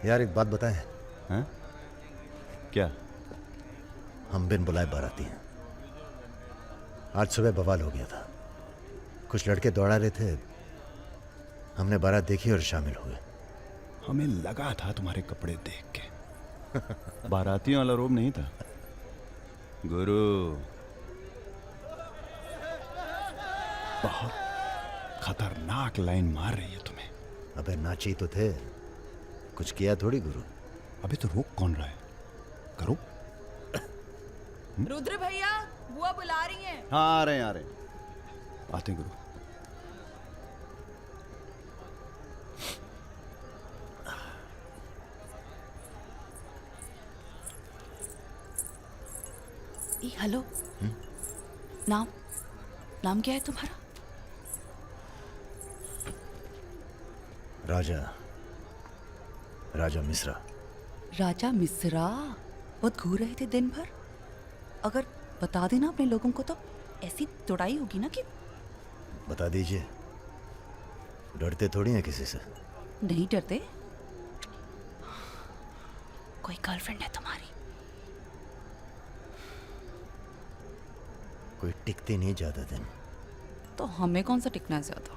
यार एक बात बताएं। हैं? क्या? हम बिन बुलाए बाराती हैं। आज सुबह बवाल हो गया था। कुछ लड़के दौड़ा रहे थे, हमने बारात देखी और शामिल हुए। हमें लगा था तुम्हारे कपड़े देख के। बारातियों वाला रोब नहीं था गुरु। बहुत खतरनाक लाइन मार रही है तुम्हें। अबे नाची तो थे, कुछ किया थोड़ी गुरु। अबे तो रोक कौन रहा है? करो। रुद्र भैया, बुआ बुला रही हैं। हाँ आ रहे हैं आ रहे हैं। आते हैं गुरु। हेलो। नाम नाम क्या है तुम्हारा? राजा मिश्रा। राजा मिश्रा। बहुत घूर रहे थे दिन भर। अगर बता देना अपने लोगों को तो ऐसी तोड़ाई होगी ना कि। बता दीजिए, डरते थोड़ी हैं किसी से। नहीं डरते। कोई गर्लफ्रेंड है तुम्हारी? कोई टिकती नहीं ज्यादा दिन। तो हमें कौन सा टिकना है ज्यादा?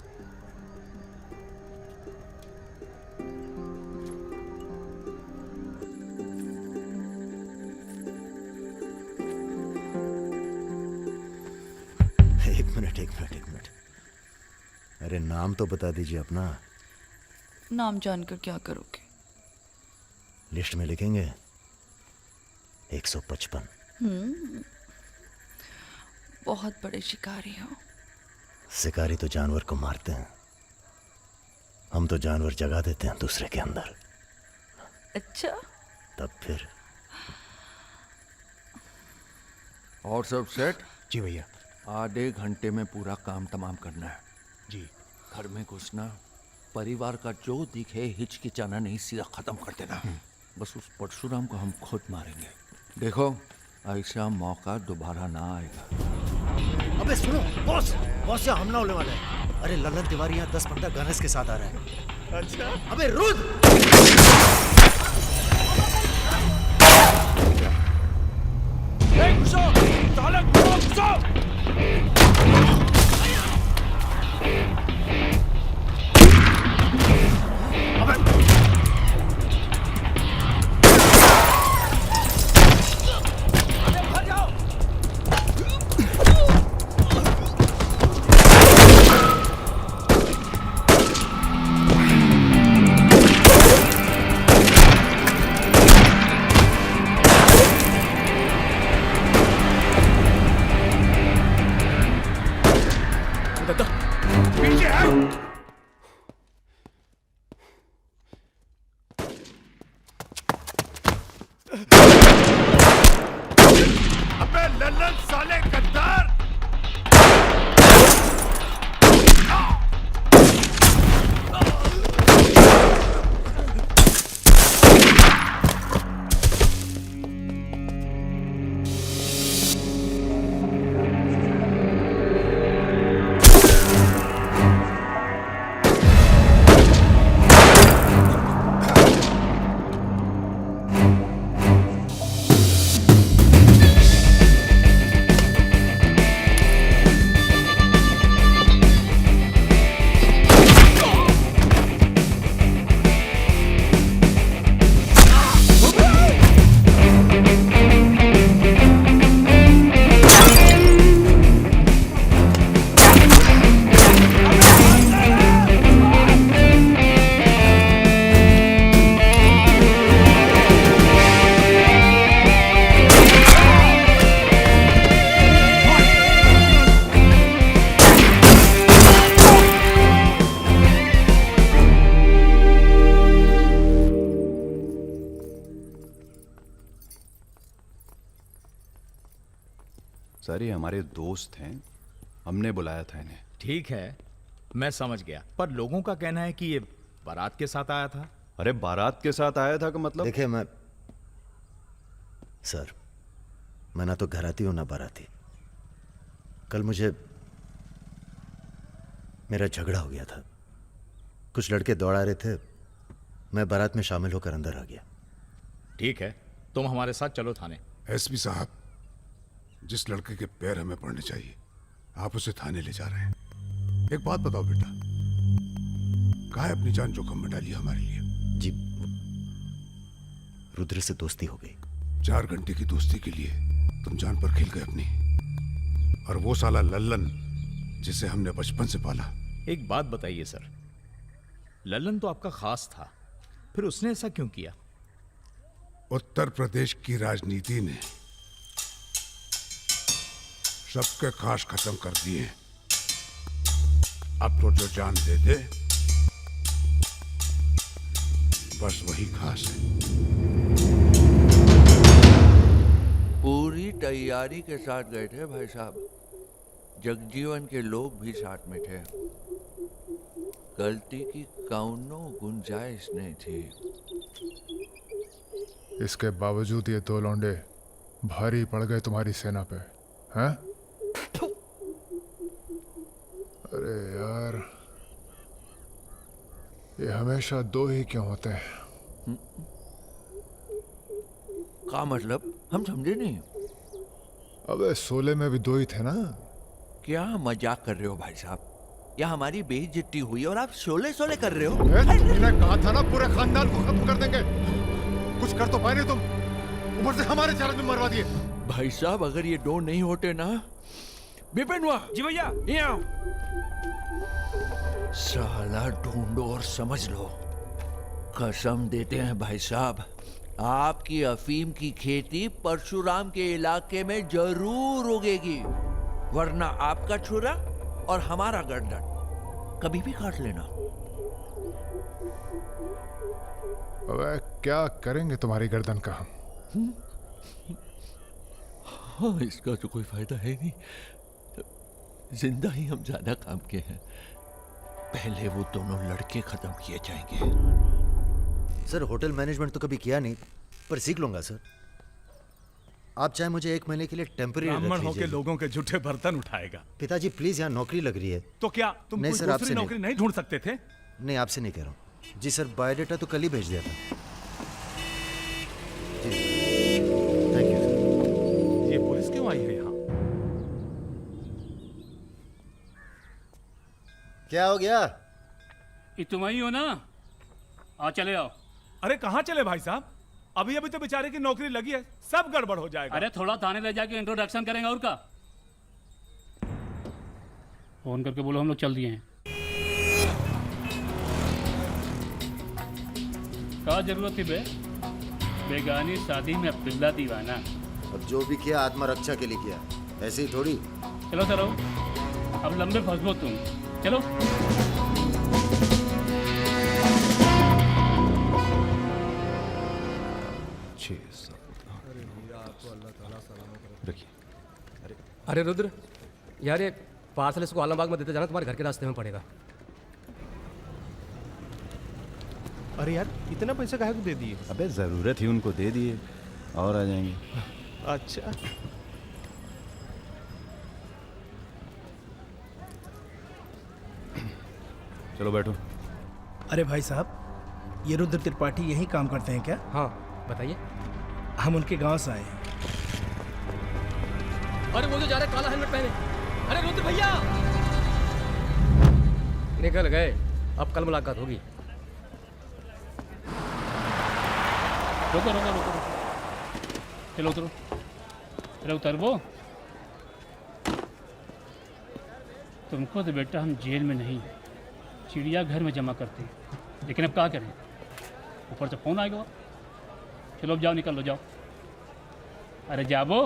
एक मिनट। अरे नाम तो बता दीजिए अपना। नाम जानकर क्या करोगे? लिस्ट में लिखेंगे 155। बहुत बड़े शिकारी हो। शिकारी तो जानवर को मारते हैं, हम तो जानवर जगा देते हैं दूसरे के अंदर। अच्छा। तब फिर और सब सेट? जी भैया। आधे घंटे में पूरा काम तमाम करना है। जी। घर में घुसना, परिवार का जो दिखे हिचकिचाना नहीं, सीधा खत्म कर देना। बस उस परशुराम को हम खुद मारेंगे। देखो ऐसा मौका दोबारा ना आएगा। अबे सुनो बॉस यहाँ हमला होने वाला है। अरे ललन तिवारी यहाँ 10-15 गनर्स के साथ आ रहा है। अच्छा। अबे रुद्र! अबे लल्लन साले गद्दार! सर ये हमारे दोस्त हैं, हमने बुलाया था इन्हें। ठीक है, मैं समझ गया, पर लोगों का कहना है कि ये बारात के साथ आया था। अरे बारात के साथ आया था का मतलब? देखिए मैं ना तो घराती हूं ना बाराती। कल मेरा झगड़ा हो गया था। कुछ लड़के दौड़ा रहे थे, मैं बारात में शामिल होकर अंदर आ गया। ठीक है, तुम हमारे साथ चलो थाने। एसपी साहब, जिस लड़के के पैर हमें पड़ने चाहिए आप उसे थाने ले जा रहे हैं। एक बात बताओ बेटा, काहे अपनी जान जोखिम में डाली हमारे लिए? जी, रुद्र से दोस्ती हो गई। 4 घंटे की दोस्ती के लिए तुम जान पर खेल गए अपनी, और वो साला लल्लन जिसे हमने बचपन से पाला। एक बात बताइए सर, लल्लन तो आपका खास था, फिर उसने ऐसा क्यों किया? उत्तर प्रदेश की राजनीति ने सबके खास खत्म कर दिए। अब तो जो जान दे दे बस वही खास है। पूरी तैयारी के साथ गए थे भाई साहब। जगजीवन के लोग भी साथ में थे। गलती की कौनो गुंजाइश नहीं थी। इसके बावजूद ये 2 लौंडे भारी पड़ गए तुम्हारी सेना पे, हैं? अरे यार, ये हमेशा 2 ही क्यों होते हैं? का मतलब? हम समझे नहीं। अबे 16 में भी 2 ही थे ना? क्या मजाक कर रहे हो भाई साहब? या हमारी बेइज्जती हुई और आप शोले कर रहे हो? तुमने कहा था ना पूरे खानदान को खत्म कर देंगे। कुछ कर तो पाए नहीं तुम, ऊपर से हमारे चारों में मरवा दिए। भाई साहब, अगर ये 2 नहीं होते ना। बिपिन हुआ जी भैया, यहाँ साला ढूंढो और समझ लो। कसम देते हैं भाई साहब, आपकी अफीम की खेती परशुराम के इलाके में जरूर उगेगी, वरना आपका छुरा और हमारा गर्दन कभी भी काट लेना। अबे क्या करेंगे तुम्हारी गर्दन का हम? हाँ, इसका तो कोई फायदा है नहीं। जिंदा ही हम ज्यादा काम के हैं। पहले वो दोनों लड़के खत्म किए जाएंगे। सर, होटल मैनेजमेंट तो कभी किया नहीं, पर सीख लूंगा सर। आप चाहे मुझे 1 महीने के लिए टेम्पररी रख ब्राह्मण होके लीजिए। लोगों के झूठे बर्तन उठाएगा। पिताजी प्लीज, यहाँ नौकरी लग रही है। तो क्या तुम नहीं कोई सर, दूसरी आपसे नौकरी नहीं ढूंढ सकते थे? नहीं, आपसे नहीं कह रहा हूँ जी सर। बायोडेटा तो कल ही भेज दिया था जी। Thank you sir. ये पुलिस क्यों आई है यहाँ? क्या हो गया? ये तुम ही हो ना? आ चले आओ। अरे कहाँ चले भाई साहब? अभी अभी तो बेचारे की नौकरी लगी है, सब गड़बड़ हो जाएगा। अरे थोड़ा थाने ले जाके इंट्रोडक्शन करेंगे और का। फोन करके बोलो हम लोग चल दिए हैं। क्या जरूरत थी बे? बेगानी शादी में पिल्ला दीवाना। अब जो भी किया आत्मरक्षा के लिए किया, ऐसे ही थोड़ी। चलो चलो, अब लंबे फंसबो तुम। चलो। अरे रुद्र यार, ये पार्सल इसको आलमबाग में देते जाना, तुम्हारे घर के रास्ते में पड़ेगा। अरे यार, इतना पैसा काहे को दे दिए? अबे जरूरत ही उनको दे दिए और आ जाएंगे। अच्छा, चलो बैठो। अरे भाई साहब, ये रुद्र त्रिपाठी यही काम करते हैं क्या? हाँ बताइए। हम उनके गांव से आए हैं। अरे वो जो जा रहे काला हेलमेट पहने, अरे रुद्र भैया निकल गए। अब कल मुलाकात होगी। रुको रुको रुको, चलो उतरो। अरे उतरबो। तुमको तो बेटा हम जेल में नहीं, चिड़ियाघर में जमा करते हैं, लेकिन अब क्या करें, ऊपर से फोन आएगा। चलो अब जाओ, निकल लो, जाओ। अरे जाबो।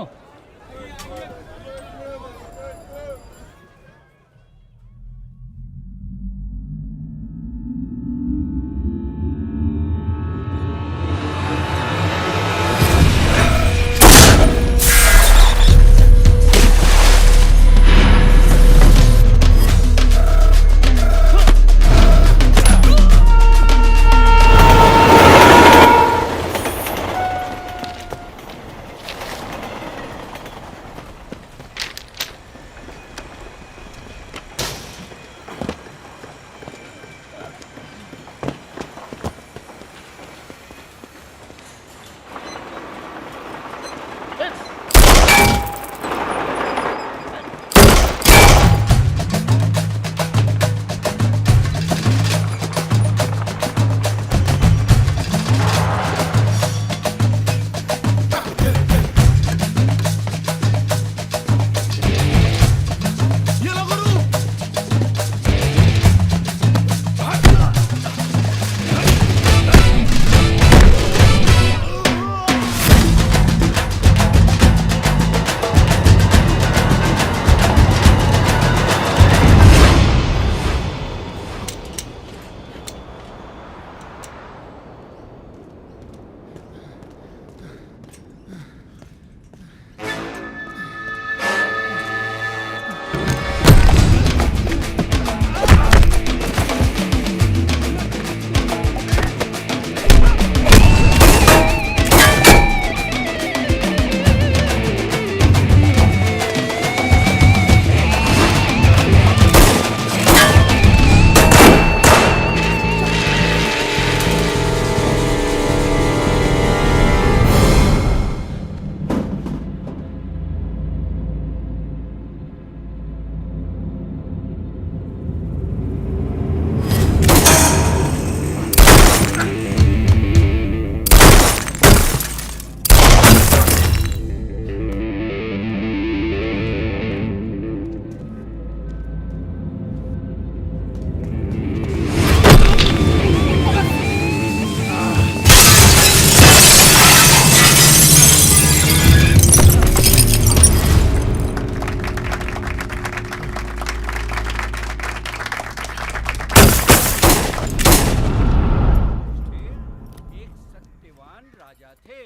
राजा थे।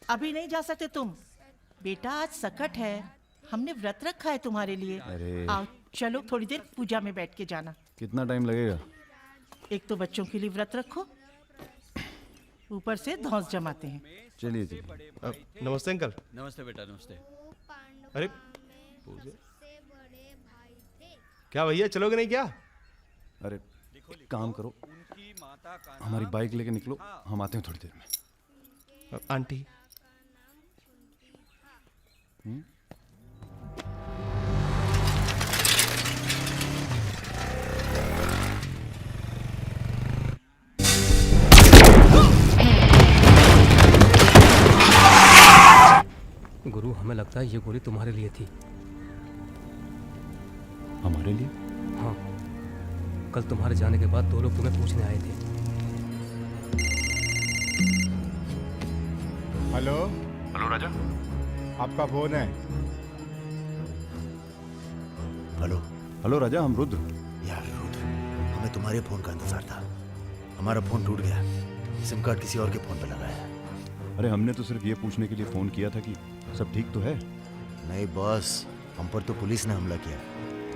अभी नहीं जा सकते तुम बेटा, आज सकट है, हमने व्रत रखा है तुम्हारे लिए। अरे। आओ चलो थोड़ी देर पूजा में बैठ के जाना। कितना टाइम लगेगा? एक तो बच्चों के लिए व्रत रखो, ऊपर से धौंस जमाते हैं। चलिए चलिए। नमस्ते अंकल। नमस्ते बेटा, नमस्ते। अरे क्या भैया, चलोगे नहीं क्या? अरे एक काम करो, हमारी बाइक लेके निकलो, हम आते हैं थोड़ी देर में। आंटी गुरु, हमें लगता है ये गोली तुम्हारे लिए थी। हमारे लिए? हाँ, कल तुम्हारे जाने के बाद 2 लोग तुम्हें पूछने आए थे। हेलो हेलो राजा। आपका फोन है। हेलो। हेलो राजा, हम रुद्र। यार रुद्र, हमें तुम्हारे फोन का इंतजार था। हमारा फोन टूट गया, सिम कार्ड किसी और के फोन पे लगा है। अरे हमने तो सिर्फ ये पूछने के लिए फोन किया था कि सब ठीक तो है। नहीं बॉस, हम पर तो पुलिस ने हमला किया।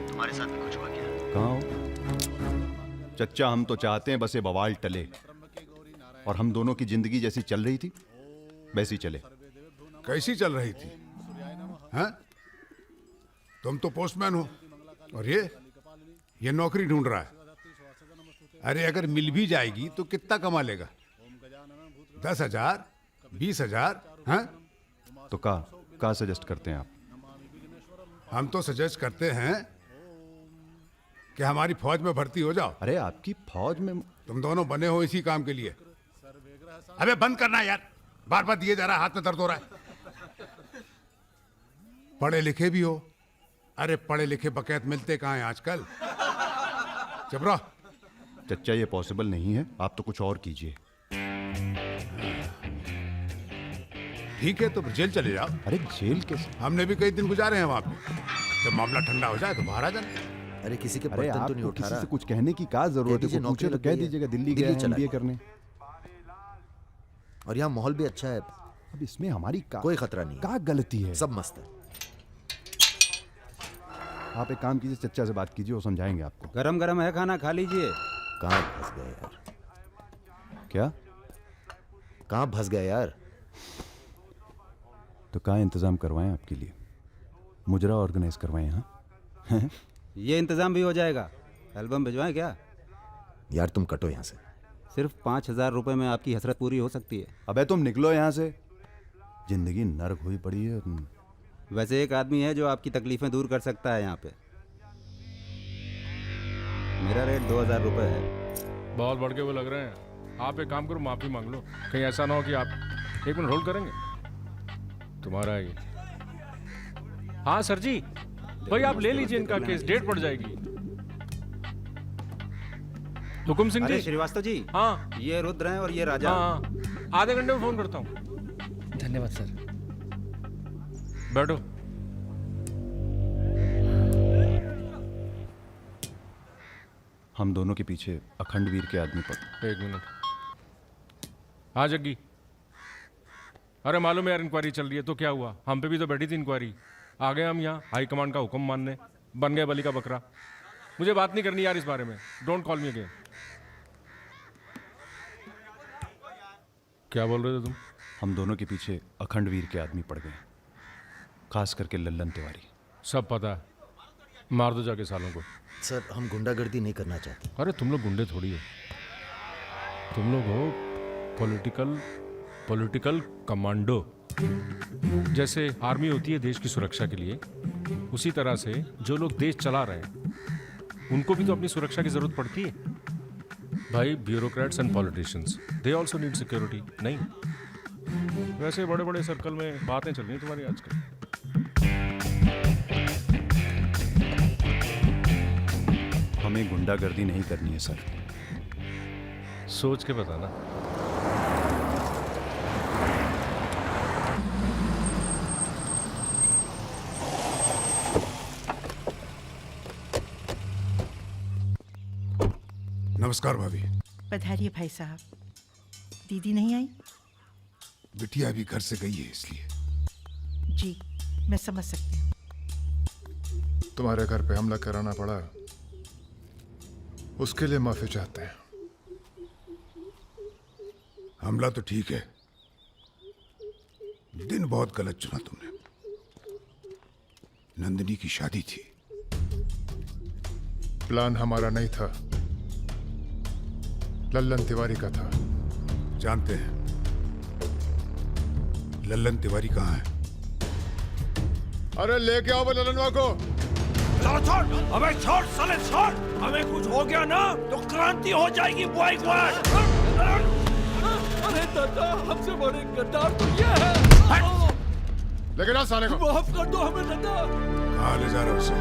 तुम्हारे साथ भी कुछ हुआ क्या? कहाँ हो चच्चा? हम तो चाहते हैं बस ये बवाल टले और हम दोनों की जिंदगी जैसी चल रही थी वैसी चले। कैसी चल रही थी? हैं? तुम तो पोस्टमैन हो और ये नौकरी ढूंढ रहा है। अरे अगर मिल भी जाएगी तो कितना कमा लेगा? 10,000, 20,000? हैं? तो का सजेस्ट करते हैं आप? हम तो सजेस्ट करते हैं कि हमारी फौज में भर्ती हो जाओ। अरे आपकी फौज में? तुम दोनों बने हो इसी काम के लिए। अबे बंद करना यार, बार बार दिए जा रहा है, हाथ में दर्द हो रहा है। पढ़े लिखे भी हो। अरे पढ़े लिखे बकैत मिलते कहाँ हैं आजकल? चुप रहो। चच्चा ये पॉसिबल नहीं है, आप तो कुछ और कीजिए। ठीक है तो फिर जेल चले जाओ। अरे जेल कैसे? हमने भी कई दिन गुजारे हैं वहां पे। जब मामला ठंडा हो जाए तो बाहर आ जाना। अरे किसी के अरे बर्तन तो नहीं आपको उठा किसी रहा। से कुछ कहने की क्या जरूरत है? दीजिए, कोई पूछे नौकरी तो लग कह गई है। दीजिएगा दिल्ली दिल्ली गया चला MBA है। करने। और यहाँ माहौल भी अच्छा है। अब इसमें हमारी कोई खतरा नहीं है। क्या गलती है? सब मस्त है। आप एक काम कीजिए, चच्चा से बात कीजिए, वो समझाएंगे आपको। गरम गरम है, खाना खा लीजिए। कहाँ फंस गए यार? क्या? कहाँ फंस गए यार? तो कहाँ इंतजाम करवाएं आपके लिए? मुजरा ऑर्गेनाइज करवाएं? हाँ ये इंतजाम भी हो जाएगा। एल्बम भिजवाएं क्या? यार तुम कटो यहाँ से। सिर्फ 5,000 रुपए में आपकी हसरत पूरी हो सकती है। अबे तुम निकलो यहाँ से, जिंदगी नर्क हुई पड़ी है। वैसे एक आदमी है जो आपकी तकलीफें दूर कर सकता है यहाँ पे। मेरा रेट 2,000 रुपए है। बहुत बढ़ के वो लग रहे हैं। आप एक काम करो, माफी मांग लो। कहीं ऐसा ना हो कि आप 1 मिनट होल्ड करेंगे। तुम्हारा ही। हाँ सर जी, भाई आप ले लीजिए इनका केस, डेट पड़ जाएगी। हुकुम सिंह जी। श्रीवास्तव जी। हाँ ये रुद्र हैं और ये राजा। हाँ, आधे घंटे में फोन करता हूँ। धन्यवाद सर। बैठो। हम दोनों के पीछे अखंड वीर के आदमी पड़े। 1 मिनट। हाँ जग्गी। अरे मालूम है यार, इंक्वायरी चल रही है। तो क्या हुआ? हम पे भी तो बैठी थी इंक्वायरी। आ गए हम यहाँ हाई कमांड का हुक्म मानने, बन गए बलि का बकरा। मुझे बात नहीं करनी यार इस बारे में। Don't call me again. क्या बोल रहे थे तुम? हम दोनों के पीछे अखंड वीर के आदमी पड़ गए, खास करके लल्लन तिवारी। सब पता है, मार दो जाके सालों को। सर हम गुंडागर्दी नहीं करना चाहते। अरे तुम लोग गुंडे थोड़ी है, तुम लोग हो पॉलिटिकल कमांडो। जैसे आर्मी होती है देश की सुरक्षा के लिए, उसी तरह से जो लोग देश चला रहे हैं उनको भी तो अपनी सुरक्षा की जरूरत पड़ती है भाई। Bureaucrats and politicians, they also need security. नहीं, वैसे बड़े बड़े सर्कल में बातें चल रही तुम्हारी आजकल। हमें गुंडागर्दी नहीं करनी है सर। सोच के बताना। नमस्कार भाभी। पधारिए भाई साहब। दीदी नहीं आई? बिटिया अभी घर से गई है इसलिए। जी, मैं समझ सकती हूँ। तुम्हारे घर पे हमला कराना पड़ा, उसके लिए माफी चाहते हैं। हमला तो ठीक है, दिन बहुत गलत चुना तुमने। नंदिनी की शादी थी। प्लान हमारा नहीं था, लल्लन तिवारी का था। जानते हैं लल्लन तिवारी कहाँ है? अरे लेके आओ लल्लनवा को। छोड़, अबे छोड़ साले छोड़। हमें कुछ हो गया ना तो क्रांति हो जाएगी बॉयकॉट। अरे दादा, हमसे बड़े गद्दार तो ये है। लेकिन आ साले को। माफ कर दो हमें दादा। कहाँ ले जा रहा उसे?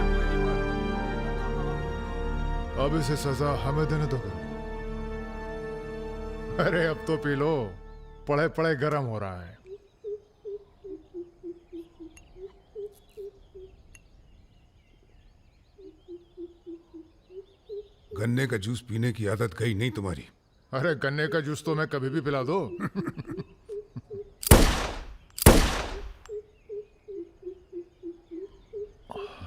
अब इसे सजा हमें देने दो। अरे अब तो पी लो, पड़े पड़े गर्म हो रहा है। गन्ने का जूस पीने की आदत गई नहीं तुम्हारी। अरे गन्ने का जूस तो मैं कभी भी पिला दो।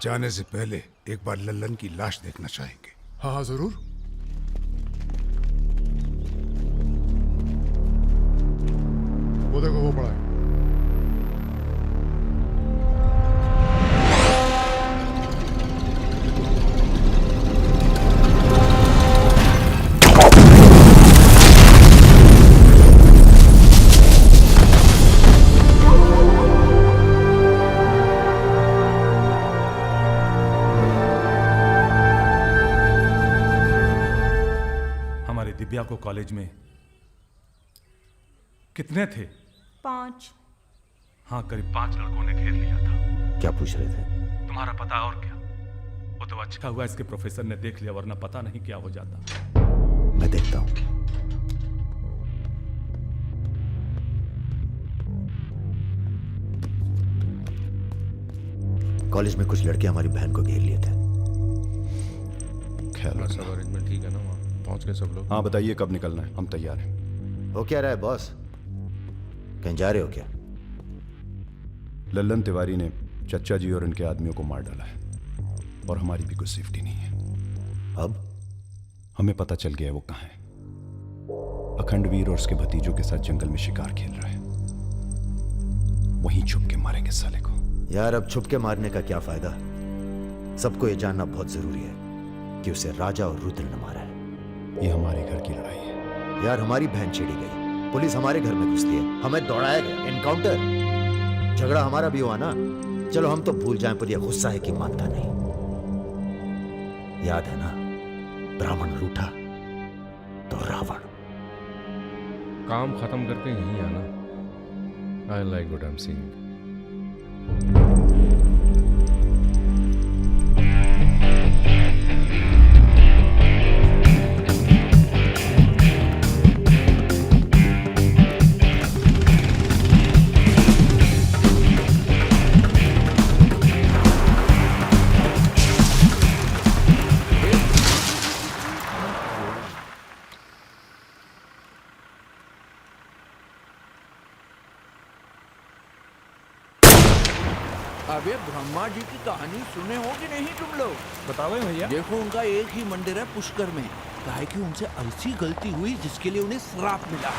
जाने से पहले एक बार लल्लन की लाश देखना चाहेंगे। हाँ जरूर। वो देखो वो पड़ा है। दिव्या को कॉलेज में कितने थे? 5। हाँ, करीब 5 लड़कों ने घेर लिया था। क्या पूछ रहे थे? तुम्हारा पता और क्या? वो तो अच्छा हुआ इसके प्रोफेसर ने देख लिया, वरना पता नहीं क्या हो जाता। मैं देखता हूं। कॉलेज में कुछ लड़के हमारी बहन को घेर लिए थे। ख्याल सब अरेंजमेंट ठीक है ना? वहाँ पहुंच गए सब लोग? हाँ बताइए कब निकलना है, हम तैयार हैं। हो क्या रहा है बॉस? कहीं जा रहे हो क्या? लल्लन तिवारी ने चच्चा जी और इनके आदमियों को मार डाला है और हमारी भी कोई सेफ्टी नहीं है। अब हमें पता चल गया है वो कहाँ है। अखंडवीर और उसके भतीजों के साथ जंगल में शिकार खेल रहा है। वहीं छुप के मारेंगे साले को। यार अब छुप के मारने का क्या फायदा? सबको ये जानना बहुत जरूरी है कि उसे राजा और रुद्र ने मारा है। ये हमारे घर की लड़ाई है। यार हमारी बहन छेड़ी गई, पुलिस हमारे घर में घुसती है, हमें दौड़ाया गया, एनकाउंटर, झगड़ा हमारा भी हुआ ना। चलो हम तो भूल जाएं, पर यह गुस्सा है कि मानता नहीं। याद है ना, ब्राह्मण रूठा तो रावण। काम खत्म करके यहीं आना। I like what I am seeing. अबे ब्रह्मा जी की कहानी सुने हो कि नहीं तुम लोग? बताओ भैया। देखो उनका एक ही मंदिर है पुष्कर में। काहे कि उनसे ऐसी गलती हुई जिसके लिए उन्हें श्राप मिला।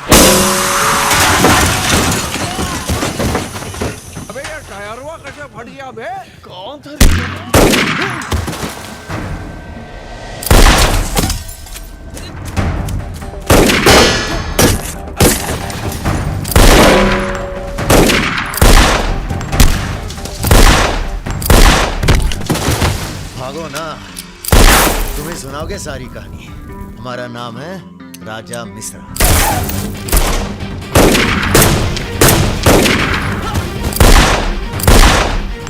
अबे यार टायरवा कैसे फट गया बे? कौन था? भागो ना, तुम्हें सुनाओगे सारी कहानी। हमारा नाम है राजा मिश्रा।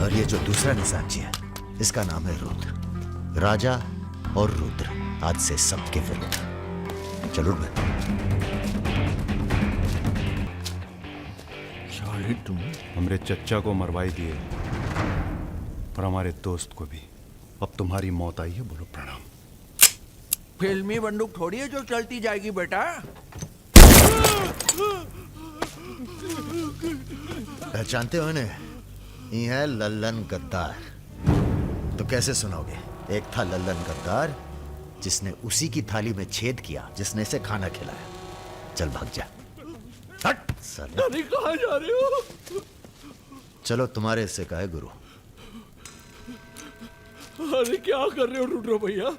और ये जो दूसरा निशानची है, इसका नाम है रुद्र। राजा और रुद्र आज से सबके विरुद्ध। चलो तुम हमरे चच्चा को मरवाई दिए और हमारे दोस्त को भी। अब तुम्हारी मौत आई है, बोलो प्रणाम। फिल्मी बंदूक थोड़ी है जो चलती जाएगी बेटा। पहचानते हो इन्हें? ये है लल्लन गद्दार। तो कैसे सुनोगे? एक था लल्लन गद्दार जिसने उसी की थाली में छेद किया जिसने इसे खाना खिलाया। चल भाग जा। हट साले। कहाँ जा रहे हो? चलो तुम्हारे हिस्से का है गुरु। अरे क्या कर रहे हो रुद्र भैया?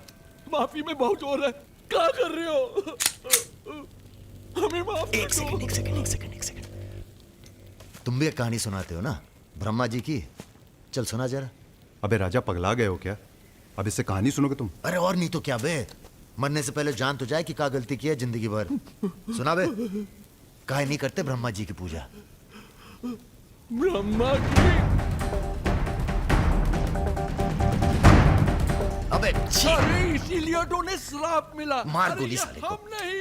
माफी में बहुत जोर है। क्या कर रहे हो? हमें माफ एक सेकंड। तुम भी एक कहानी सुनाते हो ना ब्रह्मा जी की? चल सुना जरा। अबे राजा पगला गए हो क्या? अब इससे कहानी सुनोगे तुम? अरे और नहीं तो क्या बे, मरने से पहले जान तो जाए कि क्या गलती की है जिंदगी भर। सुना बे। काहे नहीं करते ब्रह्मा जी की पूजा? ब्रह्मा जी? अबे अरे इसीलिए तो उन्हें श्राप मिला। मार अरे गोली ये साले को। हम नहीं।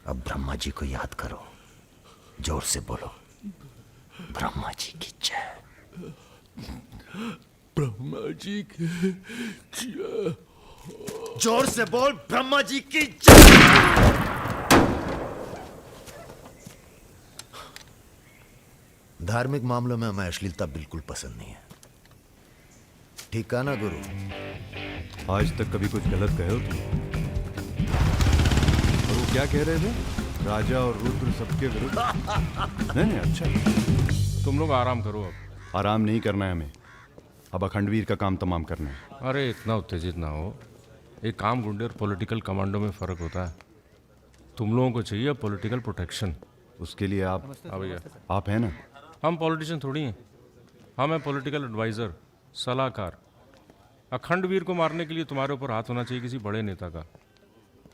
अब ब्रह्मा जी को याद करो, जोर से बोलो, ब्रह्मा जी की जय। ब्रह्मा जी की जय। जोर से बोल, ब्रह्मा जी की जय। धार्मिक मामलों में हमें अश्लीलता बिल्कुल पसंद नहीं है। ठीक कहा ना गुरु? आज तक कभी कुछ गलत कहे हो तुम? और वो क्या कह रहे थे? राजा और रुद्र सबके विरुद्ध? नहीं अच्छा। तुम लोग आराम करो। अब आराम नहीं करना है हमें, अब अखंडवीर का काम तमाम करना है। अरे इतना उत्तेजित ना हो। एक काम गुंडे और पॉलिटिकल कमांडो में फ़र्क होता है। तुम लोगों को चाहिए पॉलिटिकल प्रोटेक्शन। उसके लिए आप भैया आप हैं ना? हम पॉलिटिशियन थोड़ी हैं, हम हैं पॉलिटिकल एडवाइज़र, सलाहकार। अखंडवीर को मारने के लिए तुम्हारे ऊपर हाथ होना चाहिए किसी बड़े नेता का,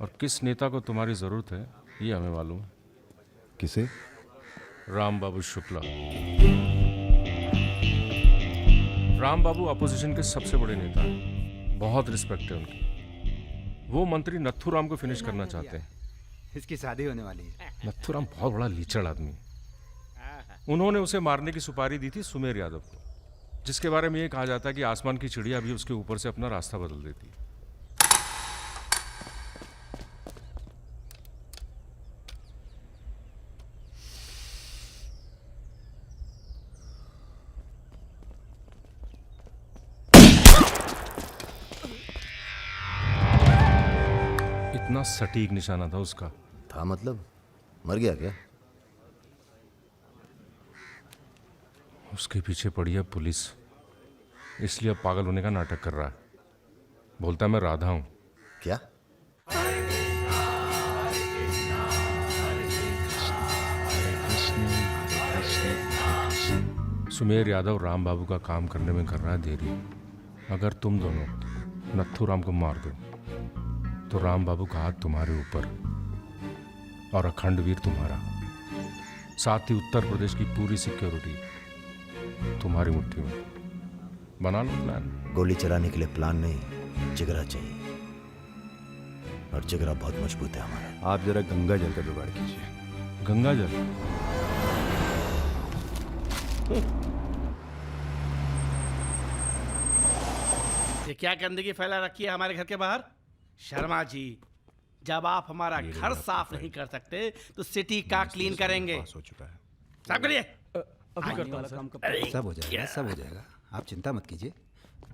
और किस नेता को तुम्हारी ज़रूरत है ये हमें मालूम है। किसे? राम बाबू शुक्ला। राम बाबू अपोजिशन के सबसे बड़े नेता हैं, बहुत रिस्पेक्ट है उनकी। वो मंत्री नथुराम को फिनिश करना चाहते हैं। इसकी शादी होने वाली है। नथुराम बहुत बड़ा लीचड़ आदमी। उन्होंने उसे मारने की सुपारी दी थी सुमेर यादव को, जिसके बारे में ये कहा जाता है कि आसमान की चिड़िया भी उसके ऊपर से अपना रास्ता बदल देती है। इतना सटीक निशाना था उसका। था मतलब? मर गया क्या? उसके पीछे पड़ी है पुलिस, इसलिए अब पागल होने का नाटक कर रहा है। बोलता है मैं राधा हूं। क्या? सुमेर यादव राम बाबू का काम करने में कर रहा है देरी। अगर तुम दोनों नथुराम को मार दो तो राम बाबू का हाथ तुम्हारे ऊपर और अखंडवीर तुम्हारा, साथ ही उत्तर प्रदेश की पूरी सिक्योरिटी तुम्हारी मुट्ठी में। बना लो प्लान। गोली चलाने के लिए प्लान नहीं, जिगरा चाहिए, और जिगरा बहुत मजबूत है हमारा। आप जरा गंगा जल का जुगाड़ कीजिए। गंगा जल? ये क्या गंदगी फैला रखी है हमारे घर के बाहर? शर्मा जी, जब आप हमारा घर साफ नहीं कर सकते तो सिटी का क्लीन करेंगे। हो चुका है। साफ करिए। अभी करता हूं सर। सब हो जाएगा, सब हो जाएगा, आप चिंता मत कीजिए।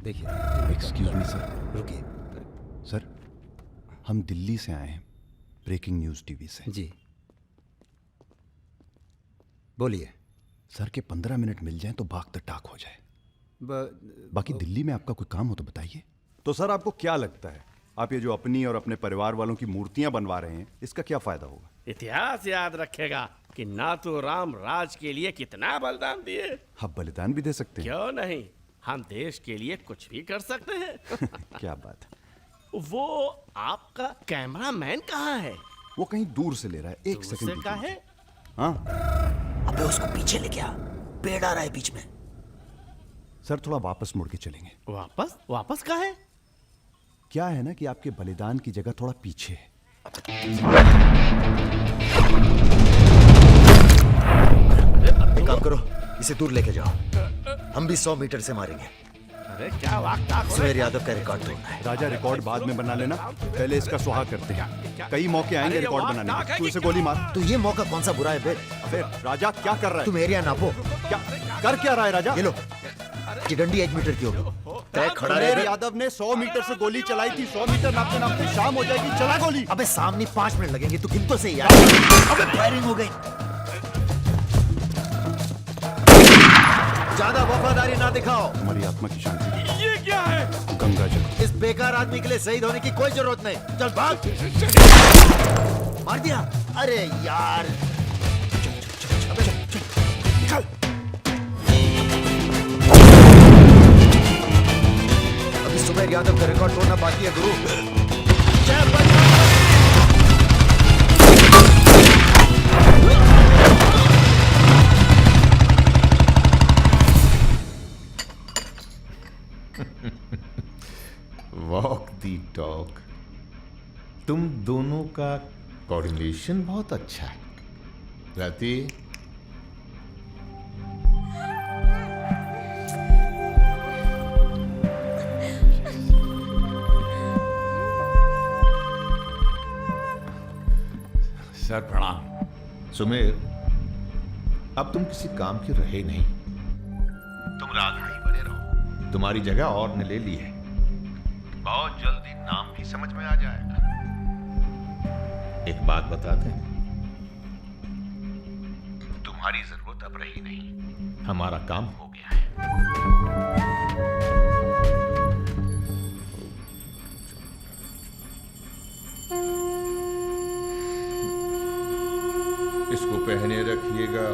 देखिए, एक्सक्यूज मी सर। रुकिए। सर, हम दिल्ली से आए हैं, ब्रेकिंग न्यूज़ टीवी से। जी बोलिए। सर के 15 मिनट मिल जाएं तो भाग द टाक हो जाए। बाकी दिल्ली में आपका कोई काम हो तो बताइए। तो सर आपको क्या लगता है, आप ये जो अपनी और अपने परिवार वालों की मूर्तियां बनवा रहे हैं, इसका क्या फायदा होगा? इतिहास याद रखेगा कि नाथुराम राज के लिए कितना बलिदान दिए। आप बलिदान भी दे सकते हैं। क्यों नहीं, हम देश के लिए कुछ भी कर सकते हैं। क्या बात है। वो आपका कैमरामैन कहाँ है? वो कहीं दूर से ले रहा है, एक दूर सेकंड से का है? हाँ अबे उसको पीछे ले गया, पेड़ आ रहा है बीच में। सर थोड़ा वापस मुड़ के चलेंगे। वापस? वापस का है? क्या है ना कि आपके बलिदान की जगह थोड़ा पीछे है। एक काम करो, इसे दूर लेके जाओ, हम भी 100 मीटर से मारेंगे। अरे क्या वाकता हो सुमेर यादव का रिकॉर्ड तोड़ना है। राजा रिकॉर्ड बाद में बना लेना, पहले इसका सुहाग करते हैं। कई मौके आएंगे रिकॉर्ड बनाने के। तू इसे गोली मार। तो ये मौका कौन सा बुरा है बे? अबे राजा क्या कर रहा है? तुम एरिया नापो। क्या कर क्या रहा है राजा? ये लो, चिडंडी 1 मीटर की होगी। तय खड़ा रहे। सुमेर यादव ने 100 मीटर से गोली चलाई थी। 100 मीटर नापते नापते शाम हो जाएगी। चला गोली। अबे सामने 5 मिनट लगेंगे, तू गिन तो सही यार। अबे फायरिंग हो गई। ज्यादा वफादारी ना दिखाओ। हमारी आत्मा की शांति। ये क्या है? गंगा जल। इस बेकार आदमी के लिए शहीद होने की कोई जरूरत नहीं। चल भाग। मार दिया। अरे यार चल। अभी सुमेर यादव का रिकॉर्ड तोड़ना बाकी है गुरु। जय बजरंग। वॉक दी टॉक। तुम दोनों का कोऑर्डिनेशन बहुत अच्छा है। रति, सर प्रणाम। सुमेर, अब तुम किसी काम के रहे नहीं। तुम राधा ही बने रहो। तुम्हारी जगह और ने ले ली है। बहुत जल्दी नाम भी समझ में आ जाएगा। एक बात बता दें, तुम्हारी जरूरत अब रही नहीं। हमारा काम हो गया है। इसको पहने रखिएगा,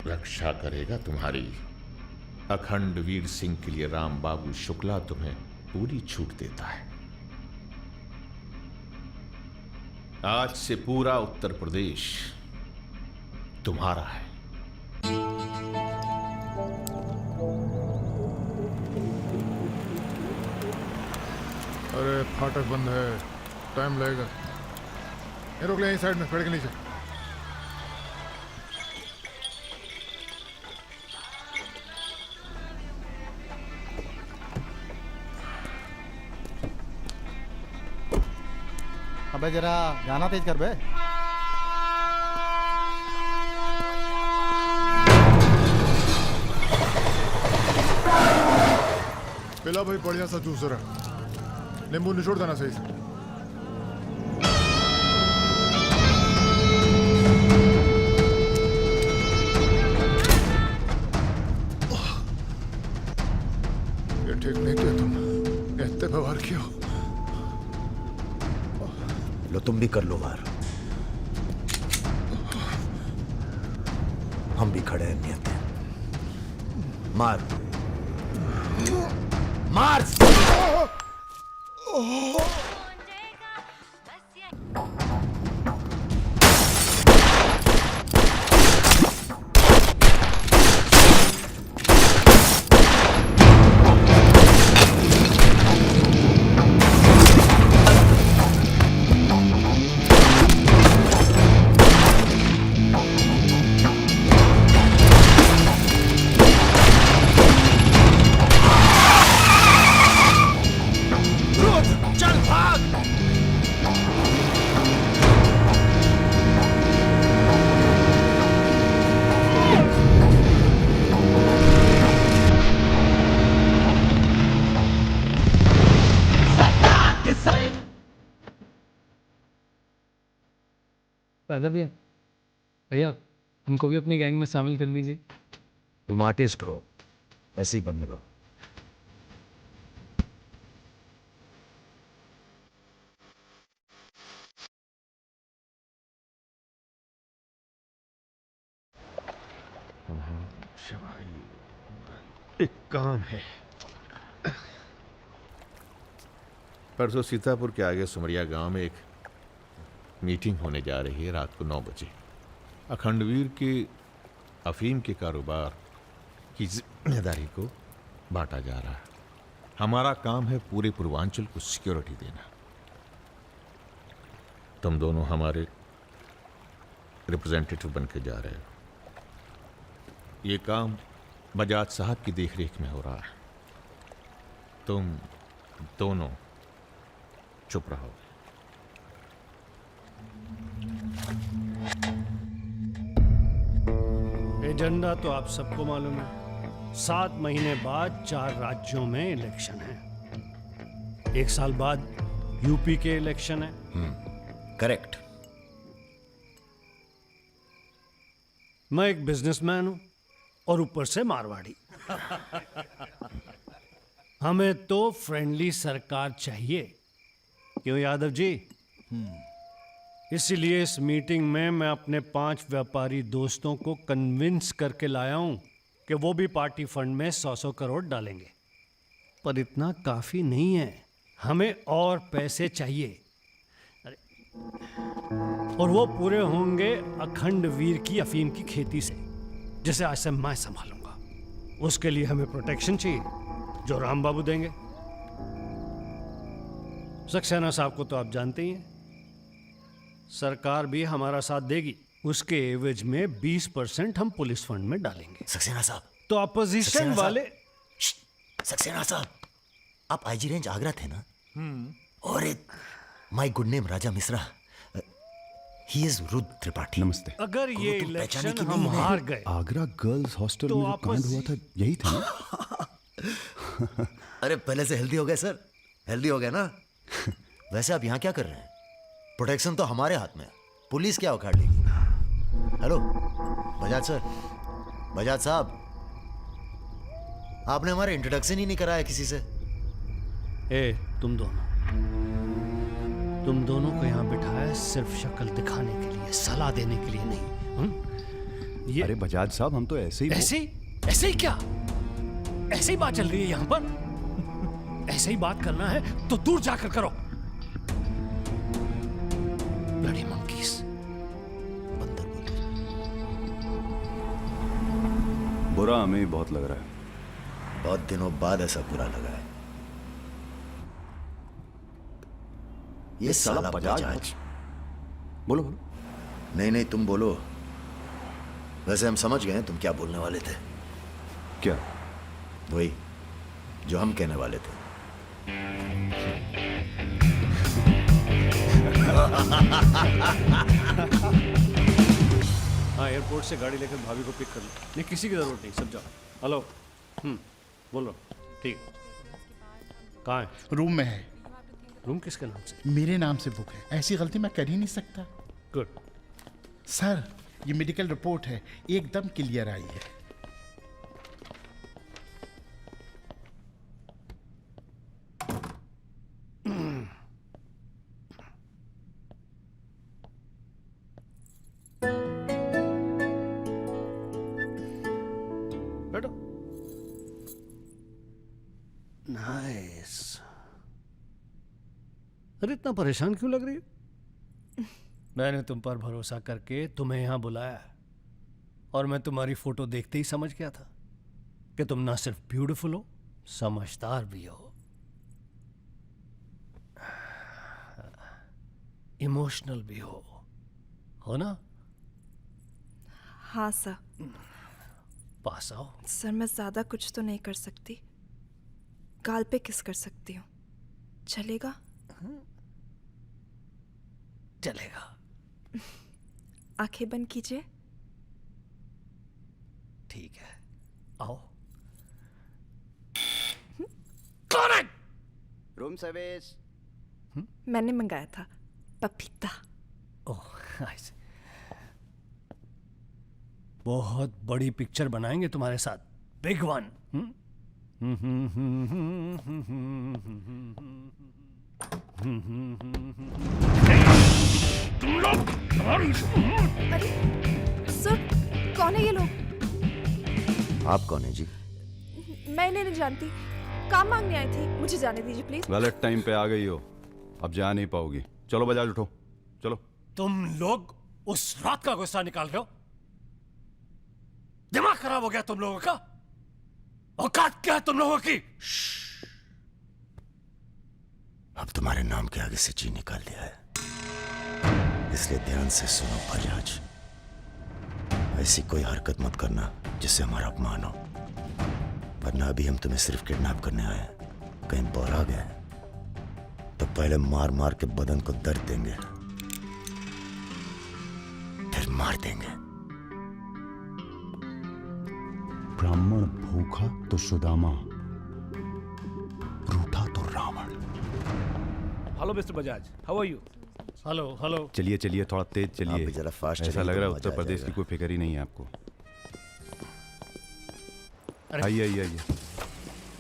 रक्षा करेगा तुम्हारी। अखंड वीर सिंह के लिए राम बाबू शुक्ला तुम्हें पूरी छूट देता है। आज से पूरा उत्तर प्रदेश तुम्हारा है। अरे फाटक बंद है, टाइम लगेगा। ये रोक ले, यहीं साइड में पेड़ के नीचे। अबे जरा गाना तेज कर बे। पिला भाई बढ़िया सा जूस जरा, नींबू निचोड़ देना सही से। ये ठीक नहीं किया तुम, इतने व्यवहार किया। लो तुम भी कर लो वार। हम भी खड़े हैं नियत है। मार मार। भैया भैया हमको भी अपनी गैंग में शामिल कर लीजिए। तुम आर्टिस्ट हो, ऐसे ही बन रहो। एक काम है। परसों सीतापुर के आगे सुमरिया गांव में एक मीटिंग होने जा रही है रात को 9 बजे। अखंडवीर के अफीम के कारोबार की जिम्मेदारी को बांटा जा रहा है। हमारा काम है पूरे पूर्वांचल को सिक्योरिटी देना। तुम दोनों हमारे रिप्रेजेंटेटिव बन के जा रहे हो। ये काम बजाज साहब की देखरेख में हो रहा है। तुम दोनों चुप रहो। एजेंडा तो आप सबको मालूम है। 7 महीने बाद 4 राज्यों में इलेक्शन है। 1 साल बाद यूपी के इलेक्शन है। करेक्ट। मैं एक बिजनेसमैन हूं और ऊपर से मारवाड़ी। हमें तो फ्रेंडली सरकार चाहिए, क्यों यादव जी? इसीलिए इस मीटिंग में मैं अपने 5 व्यापारी दोस्तों को कन्विंस करके लाया हूं कि वो भी पार्टी फंड में 100-100 करोड़ डालेंगे। पर इतना काफी नहीं है, हमें और पैसे चाहिए। और वो पूरे होंगे अखंड वीर की अफीम की खेती से, जिसे आज से मैं संभालूंगा। उसके लिए हमें प्रोटेक्शन चाहिए, जो राम बाबू देंगे। सक्सेना साहब को तो आप जानते ही हैं, सरकार भी हमारा साथ देगी। उसके एवज में 20% हम पुलिस फंड में डालेंगे। सक्सेना साहब तो अपोजिशन वाले। सक्सेना साहब, आप आईजी रेंज आगरा थे ना? और एक my good name Raja Mishra, he is Rudra Tripathi. नमस्ते। अगर ये तुम पहचाने इलेक्शन कि हम नहीं है? हार गए, आगरा गर्ल्स हॉस्टल तो में जो आपस- कांड हुआ था यही था ना? अरे पहले से हेल्दी हो गए सर, हेल्दी हो गए ना। वैसे आप यहाँ क्या कर रहे हैं? प्रोटेक्शन तो हमारे हाथ में है, पुलिस क्या उखाड़ लेगी? हेलो बजाज सर, बजाज साहब, आपने हमारा इंट्रोडक्शन ही नहीं कराया किसी से। ए तुम दोनों को यहाँ बिठाया सिर्फ शक्ल दिखाने के लिए, सलाह देने के लिए नहीं। अरे बजाज साहब, हम तो ऐसे ही ऐसे ही क्या? ऐसे ही बात चल रही है यहाँ पर। ऐसे ही बात करना है तो दूर जाकर करो। Bloody monkeys. बुरा हमें ही बहुत लग रहा है। बहुत दिनों बाद ऐसा बुरा लगा है। ये साला बजाज। बोलो। नहीं तुम बोलो। वैसे हम समझ गए तुम क्या बोलने वाले थे। क्या? वही जो हम कहने वाले थे। हाँ, एयरपोर्ट से गाड़ी लेकर भाभी को पिक कर लो। नहीं, किसी की जरूरत नहीं, सब जाओ। हेलो, बोलो। ठीक, कहाँ है? रूम में है। रूम किसके नाम से? मेरे नाम से बुक है, ऐसी गलती मैं कर ही नहीं सकता। गुड। सर, ये मेडिकल रिपोर्ट है, एकदम क्लियर आई है। बैठो। नाइस। अरे इतना परेशान क्यों लग रही है? मैंने तुम पर भरोसा करके तुम्हें यहां बुलाया, और मैं तुम्हारी फोटो देखते ही समझ गया था कि तुम ना सिर्फ ब्यूटीफुल हो, समझदार भी हो, इमोशनल भी हो ना? हाँ सर। पास आओ। सर, मैं ज्यादा कुछ तो नहीं कर सकती, गाल पे किस कर सकती हूँ, चलेगा? चलेगा। आंखें बंद कीजिए। ठीक है, आओ। कौन है? Room service. मैंने मंगाया था, पपीता। ओह, नाइस। बहुत बड़ी पिक्चर बनाएंगे तुम्हारे साथ, बिग वन। तुम लोग। अरे सर, कौन है ये लोग? आप कौन है जी? मैं इन्हें नहीं जानती, काम मांगने आई थी, मुझे जाने दीजिए प्लीज। गलत टाइम पे आ गई हो, अब जा नहीं पाओगी। चलो बजाज, उठो चलो। तुम लोग उस रात का गुस्सा निकाल रहे हो? दिमाग खराब हो गया तुम लोगों का? औकात क्या है तुम लोगों की? अब तुम्हारे नाम के आगे से जी निकाल दिया है, इसलिए ध्यान से सुनो बजाज। ऐसी कोई हरकत मत करना जिससे हमारा अपमान हो। वरना अभी हम तुम्हें सिर्फ किडनैप करने आए हैं। कहीं बौरा गए तो पहले मार मार के बदन को दर्द देंगे, फिर मार देंगे। ब्राह्मण भूखा तो सुदामा, रूठा तो Ravan. Hello mister Bajaj, how are you? Hello hello. चलिए चलिए, थोड़ा तेज चलिए। आप भी जरा फास्ट ऐसा चलिए लग तो रहा है मजा उत्तर आ प्रदेश की जाएगा। कोई फिक्र ही नहीं है आपको। आइए आइए आइए,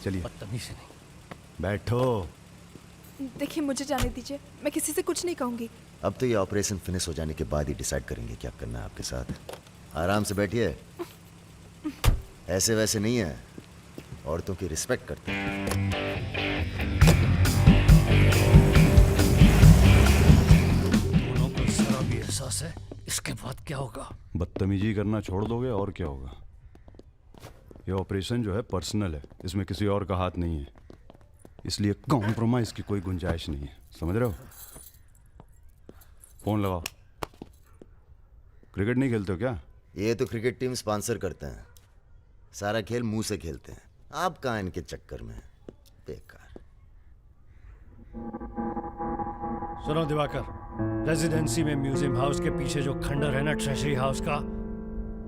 चलिए। बदतमीज नहीं। बैठो। देखिए मुझे जाने दीजिए, मैं किसी से कुछ नहीं कहूंगी। अब तो ये ऑपरेशन फिनिश हो जाने के बाद ही डिसाइड करेंगे क्या करना है आपके साथ। आराम से बैठिए, ऐसे वैसे नहीं है, औरतों की रिस्पेक्ट करते हैं। दोनों को जरा भी एहसास है इसके बाद क्या होगा। बदतमीजी करना छोड़ दोगे और क्या होगा। ये ऑपरेशन जो है पर्सनल है, इसमें किसी और का हाथ नहीं है, इसलिए कॉम्प्रोमाइज की कोई गुंजाइश नहीं है, समझ रहे हो। फोन लगाओ। क्रिकेट नहीं खेलते हो क्या? ये तो क्रिकेट टीम स्पॉन्सर करते हैं, सारा खेल मुंह से खेलते हैं। आप कहाँ इनके चक्कर में, बेकार। सुनो दिवाकर, रेजिडेंसी में म्यूजियम हाउस के पीछे जो खंडर है ना ट्रेजरी हाउस का,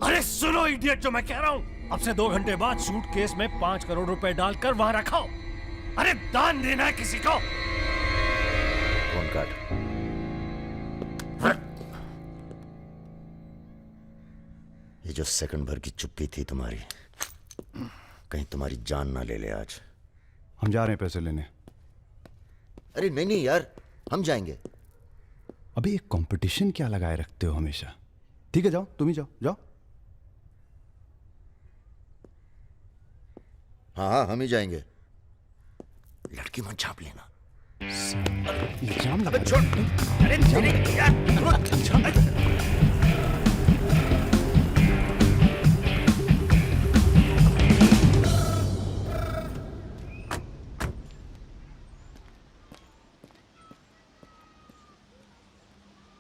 अरे सुनो इडियट, जो मैं कह रहा हूं, अब से 2 घंटे बाद सूटकेस में 5 करोड़ रुपए डालकर वहां रखो। अरे दान देना है किसी को। फोन काट। ये जो सेकंड भर की चुप्पी थी तुम्हारी, कहीं तुम्हारी जान ना ले ले आज। हम जा रहे हैं पैसे लेने। अरे नहीं नहीं यार, हम जाएंगे। अबे एक कंपटीशन क्या लगाए रखते हो हमेशा। ठीक है जाओ, तुम ही जाओ जाओ। हाँ हाँ, हम ही जाएंगे। लड़की मत छाप लेना। इल्जाम लगा। अबे छोड़। अरे नहीं यार।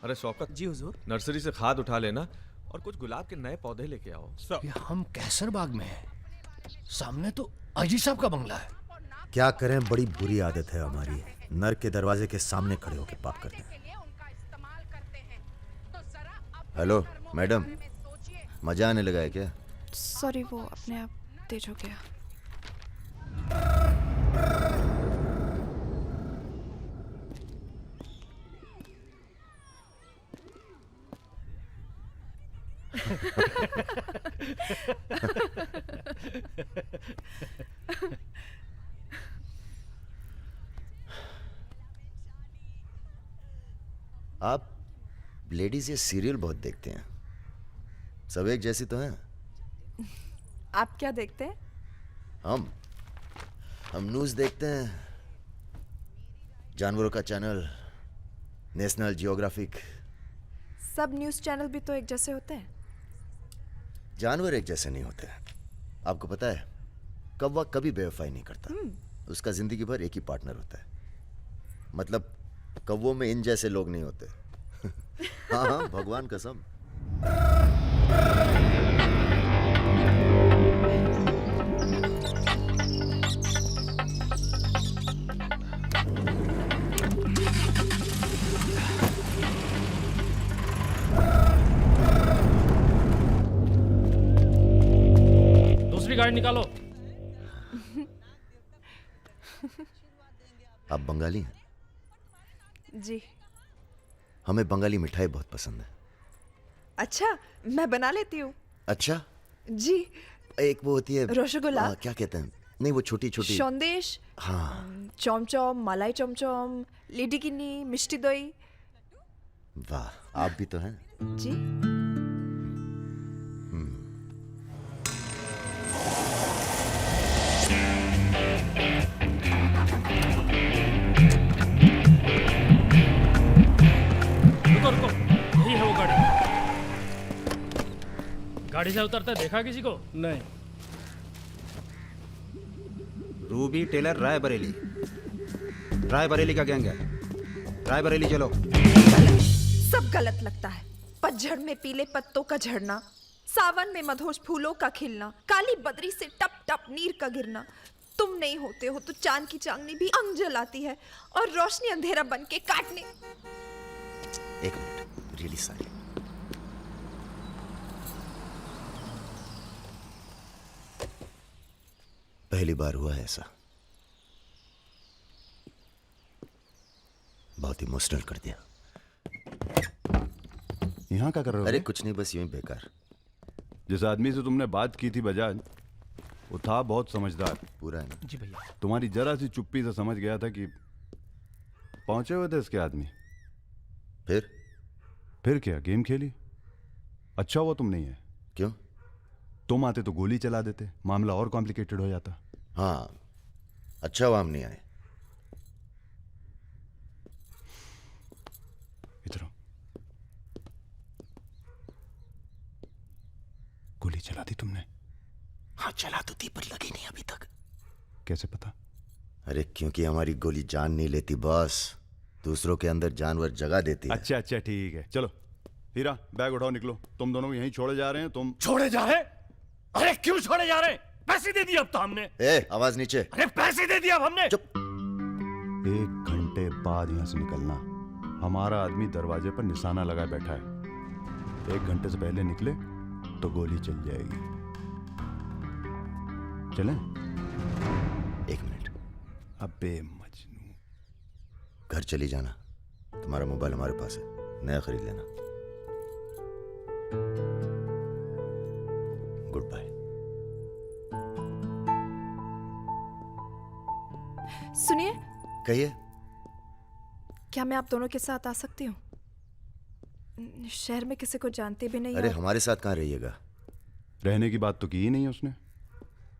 अरे शौकत जी हुजूर। नर्सरी से खाद उठा लेना और कुछ गुलाब के नए पौधे लेके आओ। ये हम कैसर बाग में हैं, सामने तो अजी साहब का बंगला है। क्या करें, बड़ी बुरी आदत है हमारी, नर के दरवाजे के सामने खड़े होकर पाप करते हैं। हेलो मैडम, मजा आने लगा है क्या? सॉरी, वो अपने आप तेज हो गया। आप लेडीज ये सीरियल बहुत देखते हैं, सब एक जैसी तो हैं। आप क्या देखते हैं? हम न्यूज़ देखते हैं, जानवरों का चैनल, नेशनल जियोग्राफिक। सब न्यूज़ चैनल भी तो एक जैसे होते हैं। जानवर एक जैसे नहीं होते। आपको पता है, कौवा कभी बेवफाई नहीं करता, उसका जिंदगी भर एक ही पार्टनर होता है। मतलब कौवों में इन जैसे लोग नहीं होते। हाँ हाँ, भगवान कसम। दूसरी गाड़ी निकालो। आप बंगाली हैं? जी। हमें बंगाली मिठाई बहुत पसंद है। अच्छा, मैं बना लेती हूँ। अच्छा जी। एक वो होती है रसगुल्ला। क्या कहते हैं, नहीं वो छोटी छोटी। सौंदेश। हाँ। चमचम, मलाई चमचम, लेडीकिनी, मिष्टी दही। वाह, आप भी तो हैं। जी। रुको, यही है वो गाड़ी। गाड़ी से उतरता देखा किसी को? नहीं। रूबी टेलर रायबरेली, रायबरेली का गैंग है। रायबरेली चलो। सब गलत लगता है। पतझड़ में पीले पत्तों का झड़ना, सावन में मधोश फूलों का खिलना, काली बदरी से टप टप नीर का गिरना। तुम नहीं होते हो तो चांद की चांदनी भी अंग जलाती है और रोशनी अंधेरा बन के काटने। एक मिनट, रियली सॉरी। पहली बार हुआ है ऐसा, बहुत इमोशनल कर दिया। यहाँ क्या कर रहे हो? अरे कुछ नहीं, बस यूं ही बेकार। जिस आदमी से तुमने बात की थी बजाज, वो था बहुत समझदार। पूरा है ना? जी भैया। तुम्हारी जरा सी चुप्पी से समझ गया था कि पहुंचे हुए थे इसके आदमी। फिर क्या, गेम खेली? अच्छा हुआ तुम नहीं है। क्यों? तुम आते तो गोली चला देते, मामला और कॉम्प्लिकेटेड हो जाता। हाँ, अच्छा हुआ हम नहीं आए। इधर आओ। गोली चला दी तुमने? हाँ चला तो थी, पर लगी नहीं अभी तक। कैसे पता? अरे क्योंकि हमारी गोली जान नहीं लेती बॉस, दूसरों के अंदर जानवर जगा देती है। अच्छा अच्छा ठीक है, चलो हीरा बैग उठाओ, निकलो। तुम दोनों यहीं छोड़े जा रहे हैं। तुम छोड़े जा रहे? अरे क्यों छोड़े जा रहे? पैसे दे दिए अब तो हमने। आवाज नीचे। अरे पैसे दे दिया अब हमने। चुप। 1 घंटे बाद यहां से निकलना। हमारा आदमी दरवाजे पर निशाना लगाए बैठा है। 1 घंटे से पहले निकले तो गोली चल जाएगी। चलें? 1 मिनट। अबे मजनू, घर चली जाना, तुम्हारा मोबाइल हमारे पास है, नया खरीद लेना। Goodbye. सुनिए। कहिए। क्या मैं आप दोनों के साथ आ सकती हूँ? शहर में किसी को जानते भी नहीं। अरे हमारे साथ कहाँ रहिएगा? रहने की बात तो की ही नहीं है उसने।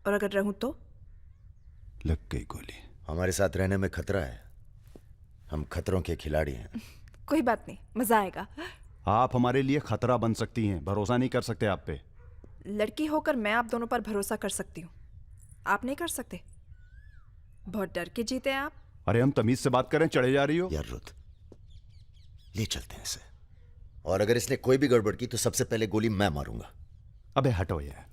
और अगर रहूं तो? लग गई गोली। हमारे साथ रहने में खतरा है, हम खतरों के खिलाड़ी हैं। कोई बात नहीं, मजा आएगा। आप हमारे लिए खतरा बन सकती हैं, भरोसा नहीं कर सकते आप पे। लड़की होकर मैं आप दोनों पर भरोसा कर सकती हूँ, आप नहीं कर सकते। बहुत डर के जीते हैं आप। अरे हम तमीज से बात करें, चढ़े जा रही हो। यार रुत, ले चलते हैं इसे, और अगर इसने कोई भी गड़बड़ की तो सबसे पहले गोली मैं मारूंगा। अबे हटो यार।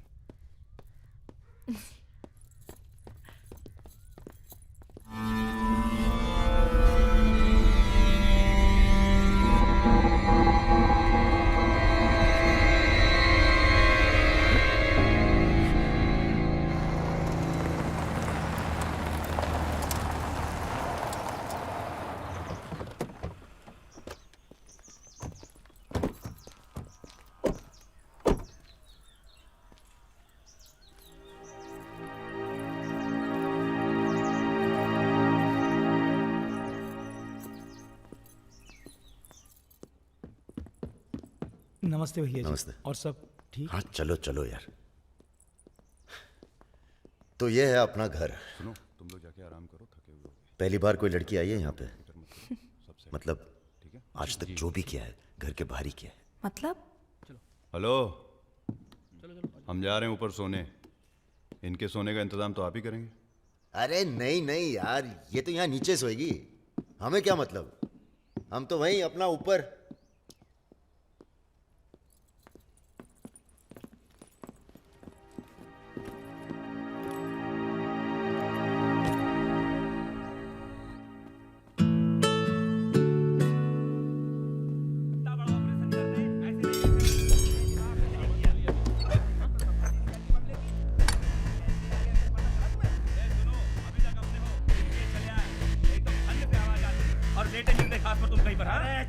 नमस्ते भैया जी। नमस्ते। और सब ठीक? हाँ चलो चलो यार। तो ये है अपना घर। सुनो, तुम लोग जाके आराम करो, थके हुए हो। पहली बार कोई लड़की आई है यहाँ पे? मतलब आज तक जो भी किया है घर के बाहर ही किया है। मतलब? हेलो, हम जा रहे हैं ऊपर सोने। इनके सोने का इंतजाम तो आप ही करेंगे। अरे नहीं नहीं यार, ये तो यहाँ नीचे सोएगी, हमें क्या मतलब, हम तो वहीं अपना ऊपर।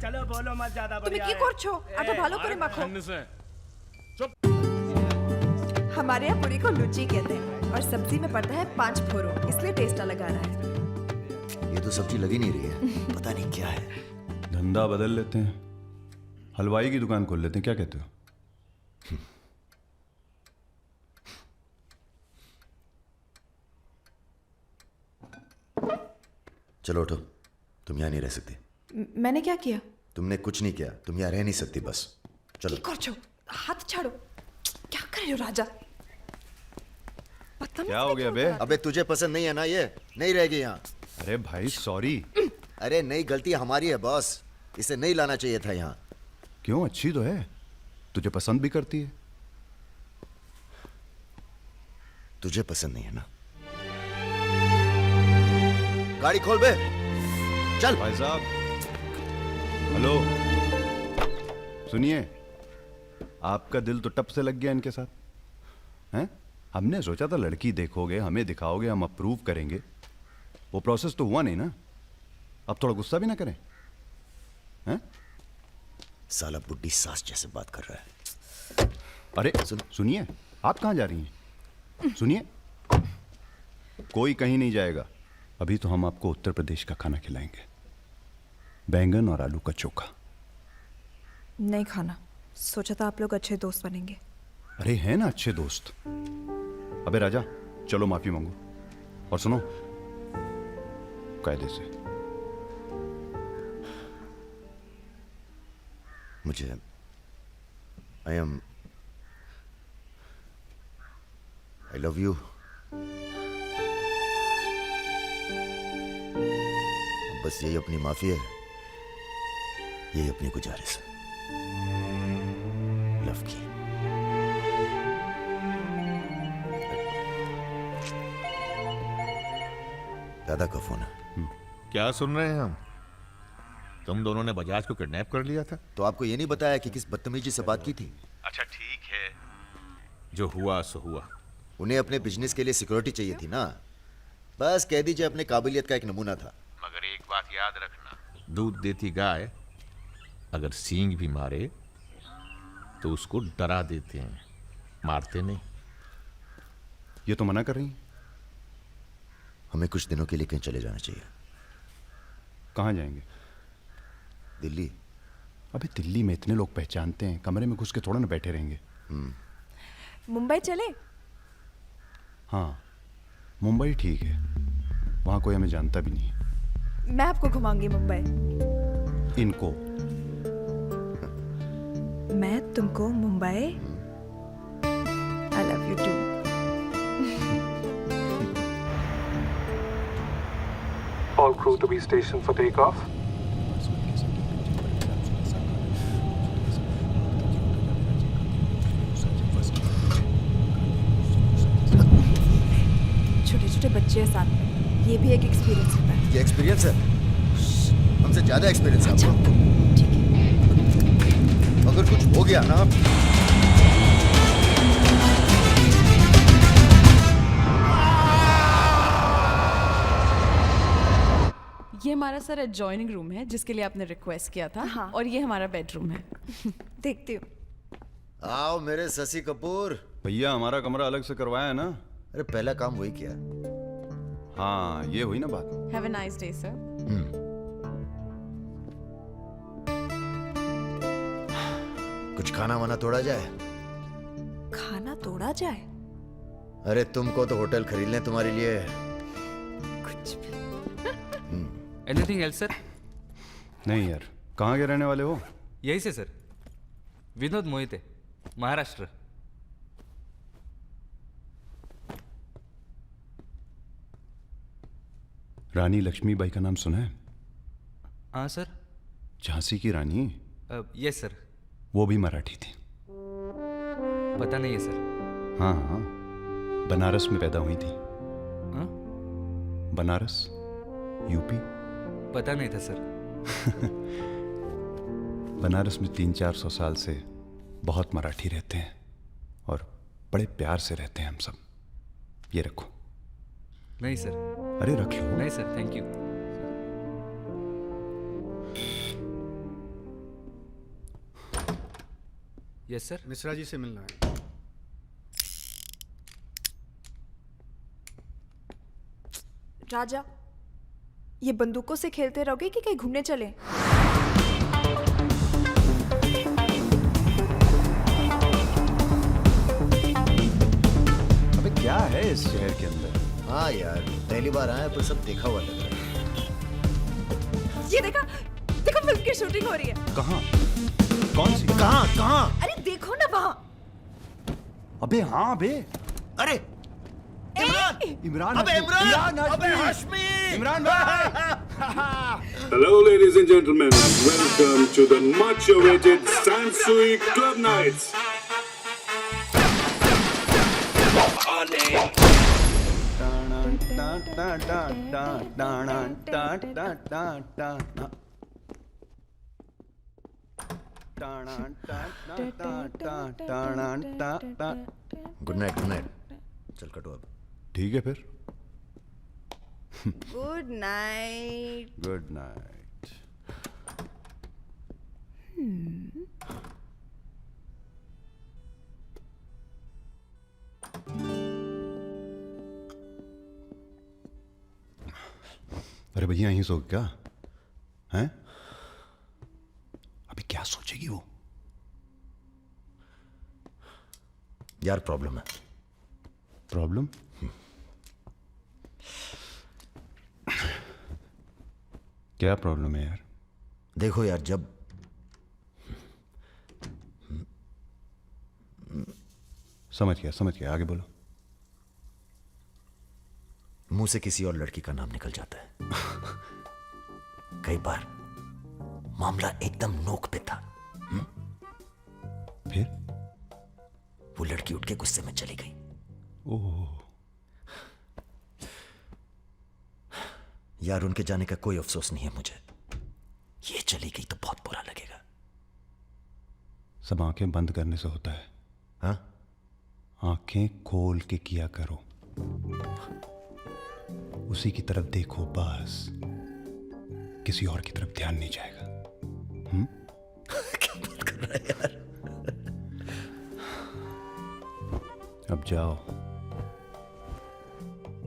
चलो बोलो मत ज्यादा। তুমি কি করছো? এটা ভালো করে মাখো। हमारे यहाँ पूरी को लुची कहते हैं और सब्जी में पड़ता है 5 फोरो, इसलिए टेस्ट अलग आ रहा है। ये तो सब्जी लगी नहीं रही है, पता नहीं क्या है। धंधा बदल लेते हैं, हलवाई की दुकान खोल लेते हैं, क्या कहते हो? चलो उठो, तुम यहाँ नहीं रह सकती। मैंने क्या किया? तुमने कुछ नहीं किया, तुम यहाँ रह नहीं सकती, बस चलो। हाथ छाड़ो। क्या कर रहे हो राजा? क्या हो गया बे? अबे तुझे पसंद नहीं है ना ये, नहीं रहेगी यहाँ। अरे भाई सॉरी। अरे नहीं, गलती हमारी है बॉस, इसे नहीं लाना चाहिए था यहाँ। क्यों, अच्छी तो है, तुझे पसंद भी करती है। तुझे पसंद नहीं है ना? गाड़ी खोल बे, चल। भाई साहब, हेलो, सुनिए, आपका दिल तो टप से लग गया इनके साथ, हैं? हमने सोचा था लड़की देखोगे, हमें दिखाओगे, हम अप्रूव करेंगे। वो प्रोसेस तो हुआ नहीं ना। अब थोड़ा गुस्सा भी ना करें, हैं? साला बुड्ढी सास जैसे बात कर रहा है। अरे सुनिए, आप कहाँ जा रही हैं? सुनिए, कोई कहीं नहीं जाएगा। अभी तो हम आपको उत्तर प्रदेश का खाना खिलाएंगे, बैंगन और आलू का चोखा। नहीं खाना, सोचा था आप लोग अच्छे दोस्त बनेंगे। अरे हैं ना अच्छे दोस्त। अबे राजा, चलो माफी मांगो। और सुनो, कायदे से। मुझे I love you. बस यही अपनी माफी है, यही अपनी गुजारिश है लव की। दादा का फोन है। क्या सुन रहे हैं हम? तुम दोनों ने बजाज को किडनैप कर लिया था? तो आपको ये नहीं बताया कि किस बदतमीजी से बात की थी? अच्छा ठीक है, जो हुआ सो हुआ। उन्हें अपने बिजनेस के लिए सिक्योरिटी चाहिए थी ना, बस कह दीजिए अपने काबिलियत का एक नमूना था। मगर एक बात याद रखना, दूध देती गाय अगर सींग भी मारे तो उसको डरा देते हैं, मारते नहीं। ये तो मना कर रही हैं। हमें कुछ दिनों के लिए कहीं चले जाना चाहिए। कहाँ जाएंगे? दिल्ली। अबे दिल्ली में इतने लोग पहचानते हैं, कमरे में घुस के थोड़ा ना बैठे रहेंगे। मुंबई चले? हाँ, मुंबई ठीक है, वहाँ कोई हमें जानता भी नहीं है। मैं आपको घुमाऊंगी मुंबई। इनको? मैं तुमको Mumbai. I love you too. All crew to be stationed for takeoff. छोटे-छोटे बच्चे हैं साथ में, ये भी एक एक्सपीरियंस होता है। ये एक्सपीरियंस है? हमसे ज्यादा एक्सपीरियंस है आपको। अगर कुछ हो गया ना, ये हमारा सर एडजॉइनिंग रूम है जिसके लिए आपने रिक्वेस्ट किया था। हाँ। और ये हमारा बेडरूम है। देखती हूँ। आओ मेरे शशि कपूर। भैया, हमारा कमरा अलग से करवाया है ना? अरे पहला काम वही किया। हाँ, ये हुई ना बात। Have a nice day sir. कुछ खाना वाना तोड़ा जाए? खाना तोड़ा जाए? अरे तुमको तो होटल खरीद लें तुम्हारे लिए। कुछ भी। Anything else sir? नहीं यार, कहाँ के रहने वाले हो? यही से सर, विनोद मोहिते, महाराष्ट्र। रानी लक्ष्मीबाई का नाम सुना है? हाँ सर। झांसी की रानी? Yes sir. वो भी मराठी थी। पता नहीं है सर। हाँ हाँ, बनारस में पैदा हुई थी। हाँ? बनारस, यूपी। पता नहीं था सर। बनारस में 300-400 साल से बहुत मराठी रहते हैं और बड़े प्यार से रहते हैं हम सब। ये रखो। नहीं सर। अरे रख लो। नहीं sir, thank you. Yes sir. Mishra ji से मिलना है। राजा, ये बंदूकों से खेलते रहोगे कि कहीं घूमने चले? अबे क्या है इस शहर के अंदर? हाँ यार, पहली बार आया पर सब देखा हुआ लग रहा है। ये देखो फिल्म की शूटिंग हो रही है। कहाँ? कौन सी? कहाँ? अरे देखो ना वहाँ। अबे हाँ बे। अरे इमरान। अबे इमरान, अबे हाशमी, इमरान भाई। Hello, ladies and gentlemen. Welcome to the much-awaited Sansui Club Nights. Good night, good night. चल कटो अब। ठीक है फिर। Good night. Good night. अरे भैया यहीं सो क्या हैं? अभी क्या सोचेगी वो? यार प्रॉब्लम है। प्रॉब्लम? क्या प्रॉब्लम है यार? देखो यार, जब समझ गया, आगे बोलो। मुंह से किसी और लड़की का नाम निकल जाता है। कई बार मामला एकदम नोक पे था। फिर वो लड़की उठ के गुस्से में चली गई। ओह यार, उनके जाने का कोई अफसोस नहीं है मुझे। ये चली गई तो बहुत बुरा लगेगा। सब आंखें बंद करने से होता है। हाँ? आंखें खोल के किया करो, उसी की तरफ देखो बस, किसी और की तरफ ध्यान नहीं जाएगा। क्या बात कर रहा है यार? अब जाओ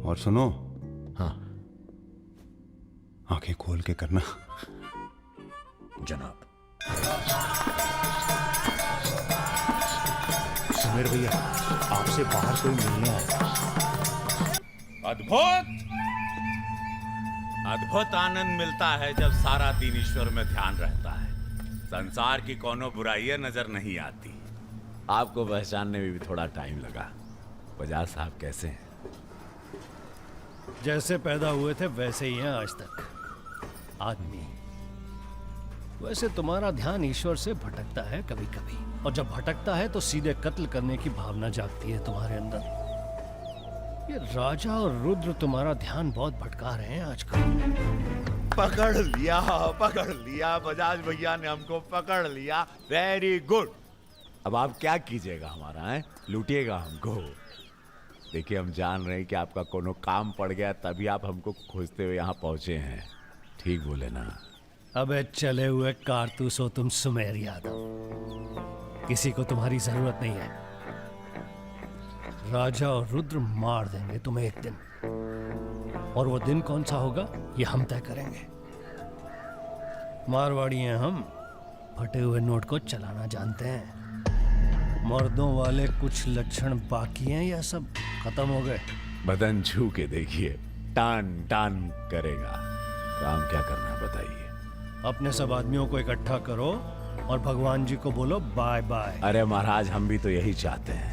और सुनो। हाँ, आंखें खोल के करना। जनाब। सुमेर भैया, आपसे बाहर कोई मिलने आया। अद्भुत आनंद मिलता है जब सारा दिन ईश्वर में ध्यान रहता है। संसार की कोनो बुराइयां नजर नहीं आती। आपको पहचानने में भी थोड़ा टाइम लगा। बजाज साहब कैसे हैं? जैसे पैदा हुए थे वैसे ही हैं आज तक। आदमी। वैसे तुम्हारा ध्यान ईश्वर से भटकता है कभी कभी, और जब भटकता है तो सीधे कत्ल करने की भावना जागती है तुम्हारे अंदर। ये राजा और रुद्र तुम्हारा ध्यान बहुत भटका रहे हैं आजकल। पकड़ लिया बजाज भैया ने हमको पकड़ लिया। Very good. अब आप क्या कीजिएगा हमारा है? लूटिएगा हमको। देखिए, हम जान रहे हैं कि आपका कोनो काम पड़ गया, तभी आप हमको खोजते हुए यहाँ पहुंचे हैं। ठीक बोले ना? अबे चले हुए कारतूस हो तुम सुमेर यादव। किसी को तुम्हारी जरूरत नहीं है। राजा और रुद्र मार देंगे तुम्हें एक दिन, और वो दिन कौन सा होगा ये हम तय करेंगे। मारवाड़ी हैं हम, फटे हुए नोट को चलाना जानते हैं। मर्दों वाले कुछ लक्षण बाकी हैं या सब खत्म हो गए? बदन छू के देखिए, टान टान करेगा। काम क्या करना है बताइए। अपने सब आदमियों को इकट्ठा करो और भगवान जी को बोलो बाय बाय। अरे महाराज, हम भी तो यही चाहते हैं।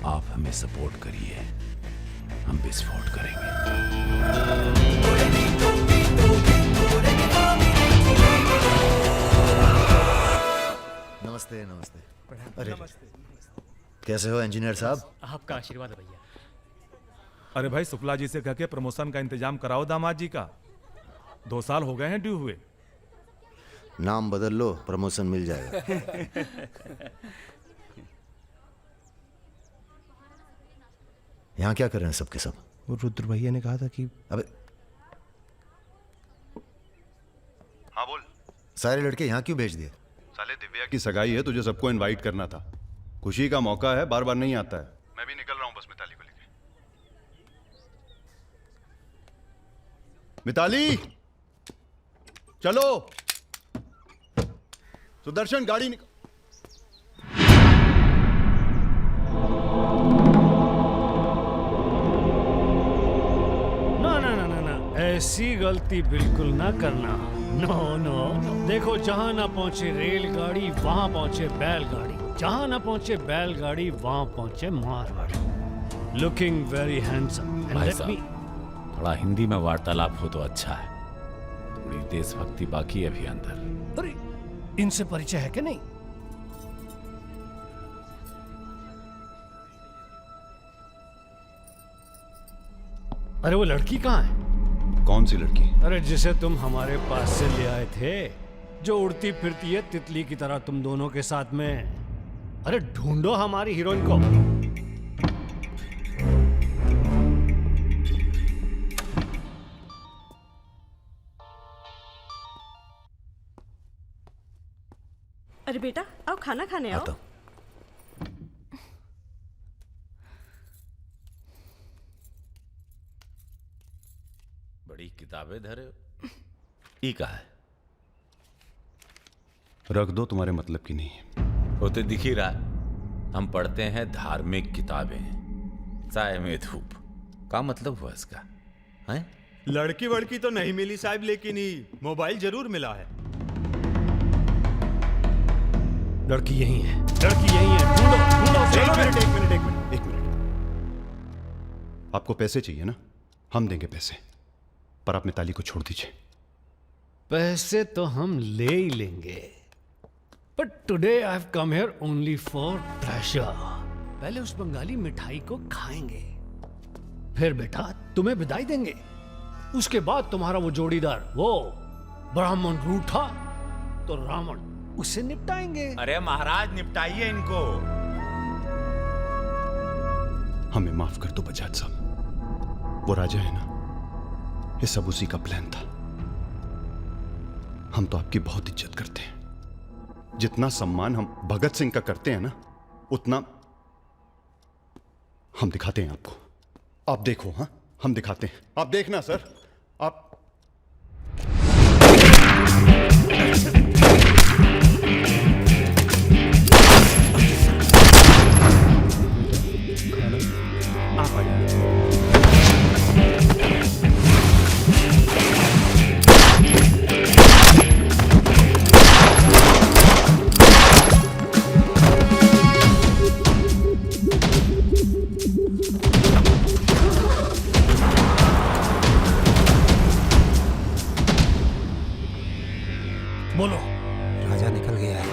आप हमें सपोर्ट करिए, हम विस्फोट करेंगे। नमस्ते नमस्ते। अरे कैसे हो इंजीनियर साहब? आपका आशीर्वाद है भैया। अरे भाई, शुक्ला जी से कह के प्रमोशन का इंतजाम कराओ दामाद जी का। 2 साल हो गए हैं ड्यू हुए। नाम बदल लो, प्रमोशन मिल जाएगा। यहाँ क्या कर रहे हैं सबके सब? वो रुद्र भैया ने कहा था कि अबे हाँ बोल। सारे लड़के यहाँ क्यों भेज दिए? साले दिव्या की सगाई है, तुझे सबको इनवाइट करना था। खुशी का मौका है, बार बार नहीं आता है। मैं भी निकल रहा हूँ बस मिताली को लेके। मिताली चलो। सुदर्शन गाड़ी निकल। ना, ऐसी गलती बिल्कुल ना करना। नो। देखो, जहां ना पहुंचे रेलगाड़ी वहां पहुंचे बैलगाड़ी, जहां ना पहुंचे बैलगाड़ी वहां पहुंचे मारवाड़ी। Looking very handsome. भाई साहब, थोड़ा हिंदी में वार्तालाप हो तो अच्छा है। थोड़ी देशभक्ति बाकी है अभी अंदर। अरे, इनसे परिचय है कि नहीं? अरे वो लड़की कहाँ है? कौन सी लड़की? अरे जिसे तुम हमारे पास से ले आए थे, जो उड़ती फिरती है तितली की तरह तुम दोनों के साथ में। अरे ढूंढो हमारी हीरोइन को। अरे बेटा आओ खाना खाने आओ। बड़ी किताबें धरे हो। ई का है? रख दो, तुम्हारे मतलब की नहीं है। वो तो दिख ही रहा है। हम पढ़ते हैं धार्मिक किताबें, साय में धूप। का मतलब हुआ इसका? हैं? लड़की वड़की तो नहीं मिली साहब, लेकिन ही मोबाइल जरूर मिला है। लड़की यही है, लड़की यही है। ढूंढो ढूंढो। एक मिनट। आपको पैसे चाहिए ना? हम देंगे पैसे, पर आप मिताली को छोड़ दीजिए। पैसे तो हम ले ही लेंगे, but today I have come here only for pleasure. पहले उस बंगाली मिठाई को खाएंगे, फिर बेटा तुम्हें विदाई देंगे। उसके बाद तुम्हारा वो जोड़ीदार, वो ब्राह्मण रूठा तो रावण, उसे निपटाएंगे। अरे महाराज निपटाइए इनको। हमें माफ कर दो बजाज साहब, वो राजा है ना, ये सब उसी का प्लान था। हम तो आपकी बहुत इज्जत करते हैं। जितना सम्मान हम भगत सिंह का करते हैं ना, उतना हम दिखाते हैं आपको। आप देखो, हाँ हम दिखाते हैं, आप देखना सर। आप बोलो। राजा निकल गया है।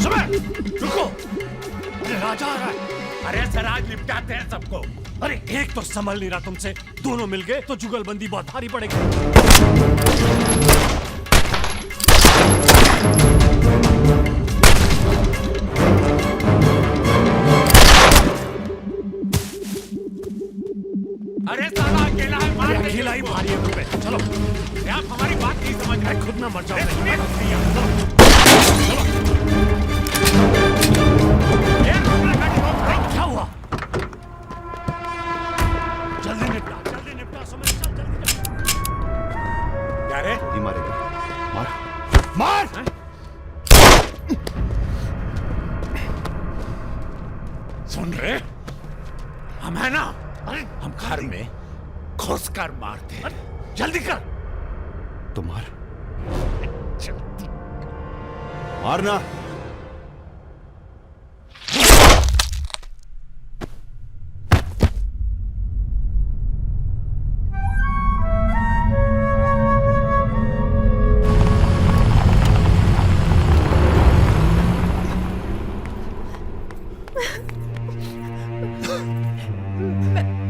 सुबह रुको, अरे राजा आ रहा है। अरे सर आज निपटाते हैं सबको। अरे एक तो संभल नहीं रहा तुमसे, दोनों मिल गए तो जुगलबंदी बहुत भारी पड़ेगी। अरे साला अकेला है, मार दे। अकेला ही भारी है तुम पे। चलो, आप हमारी बात नहीं समझ रहे। खुद ना मर जाओ। क्या हुआ? जल्दी निपटा, समय चल, जल्दी। क्या रे? ही मारेगा, मार मार। सुन रहे? हम है ना, हम घर में घुस कर मारते हैं। जल्दी कर। तो मार, मारना।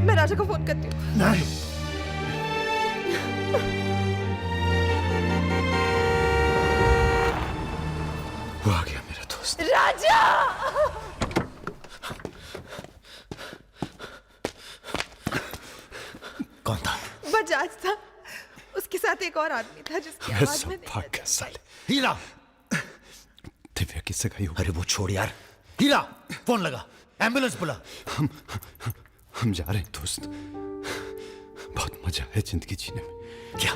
मैं राजा को फोन करती हूँ। नहीं, वो आ गया मेरा दोस्त। राजा! कौन था? बजाज था, उसके साथ एक और आदमी था जिसकी आवाज में भाग्य साले। हीरा! दिव्या किससे गई हो? अरे वो छोड़ यार। हीरा, फोन लगा, एम्बुलेंस बुला। हम जा रहे हैं दोस्त, बहुत मजा है जिंदगी जीने में। क्या?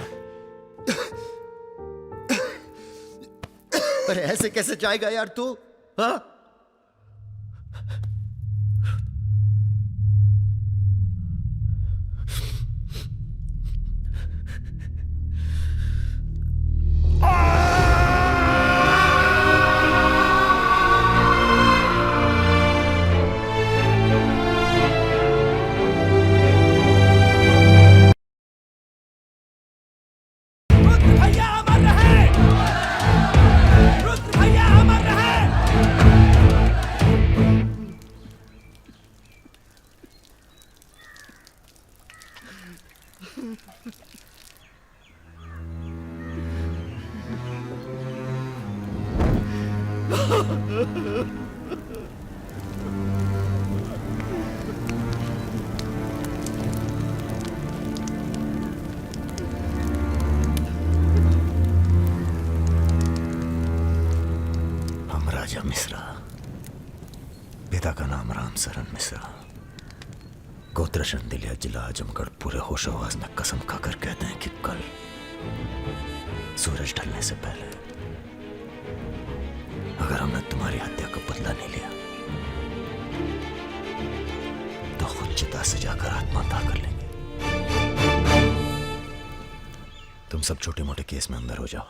अरे ऐसे कैसे जाएगा यार तू? हाँ? भैया अमर रहे! रुद्र भैया अमर रहे! हम राजा मिश्रा, पिता का नाम राम सरन मिश्रा, गोत्र शंदिलिया, जिला आजमगढ़, पूरे होश आवाज में कसम खाकर कहते हैं कि कल सूरज ढलने से पहले अगर हमने तुम्हारी हत्या का बदला नहीं लिया तो खुद चिता से जाकर आत्महत्या कर लेंगे। तुम सब छोटे मोटे केस में अंदर हो जाओ,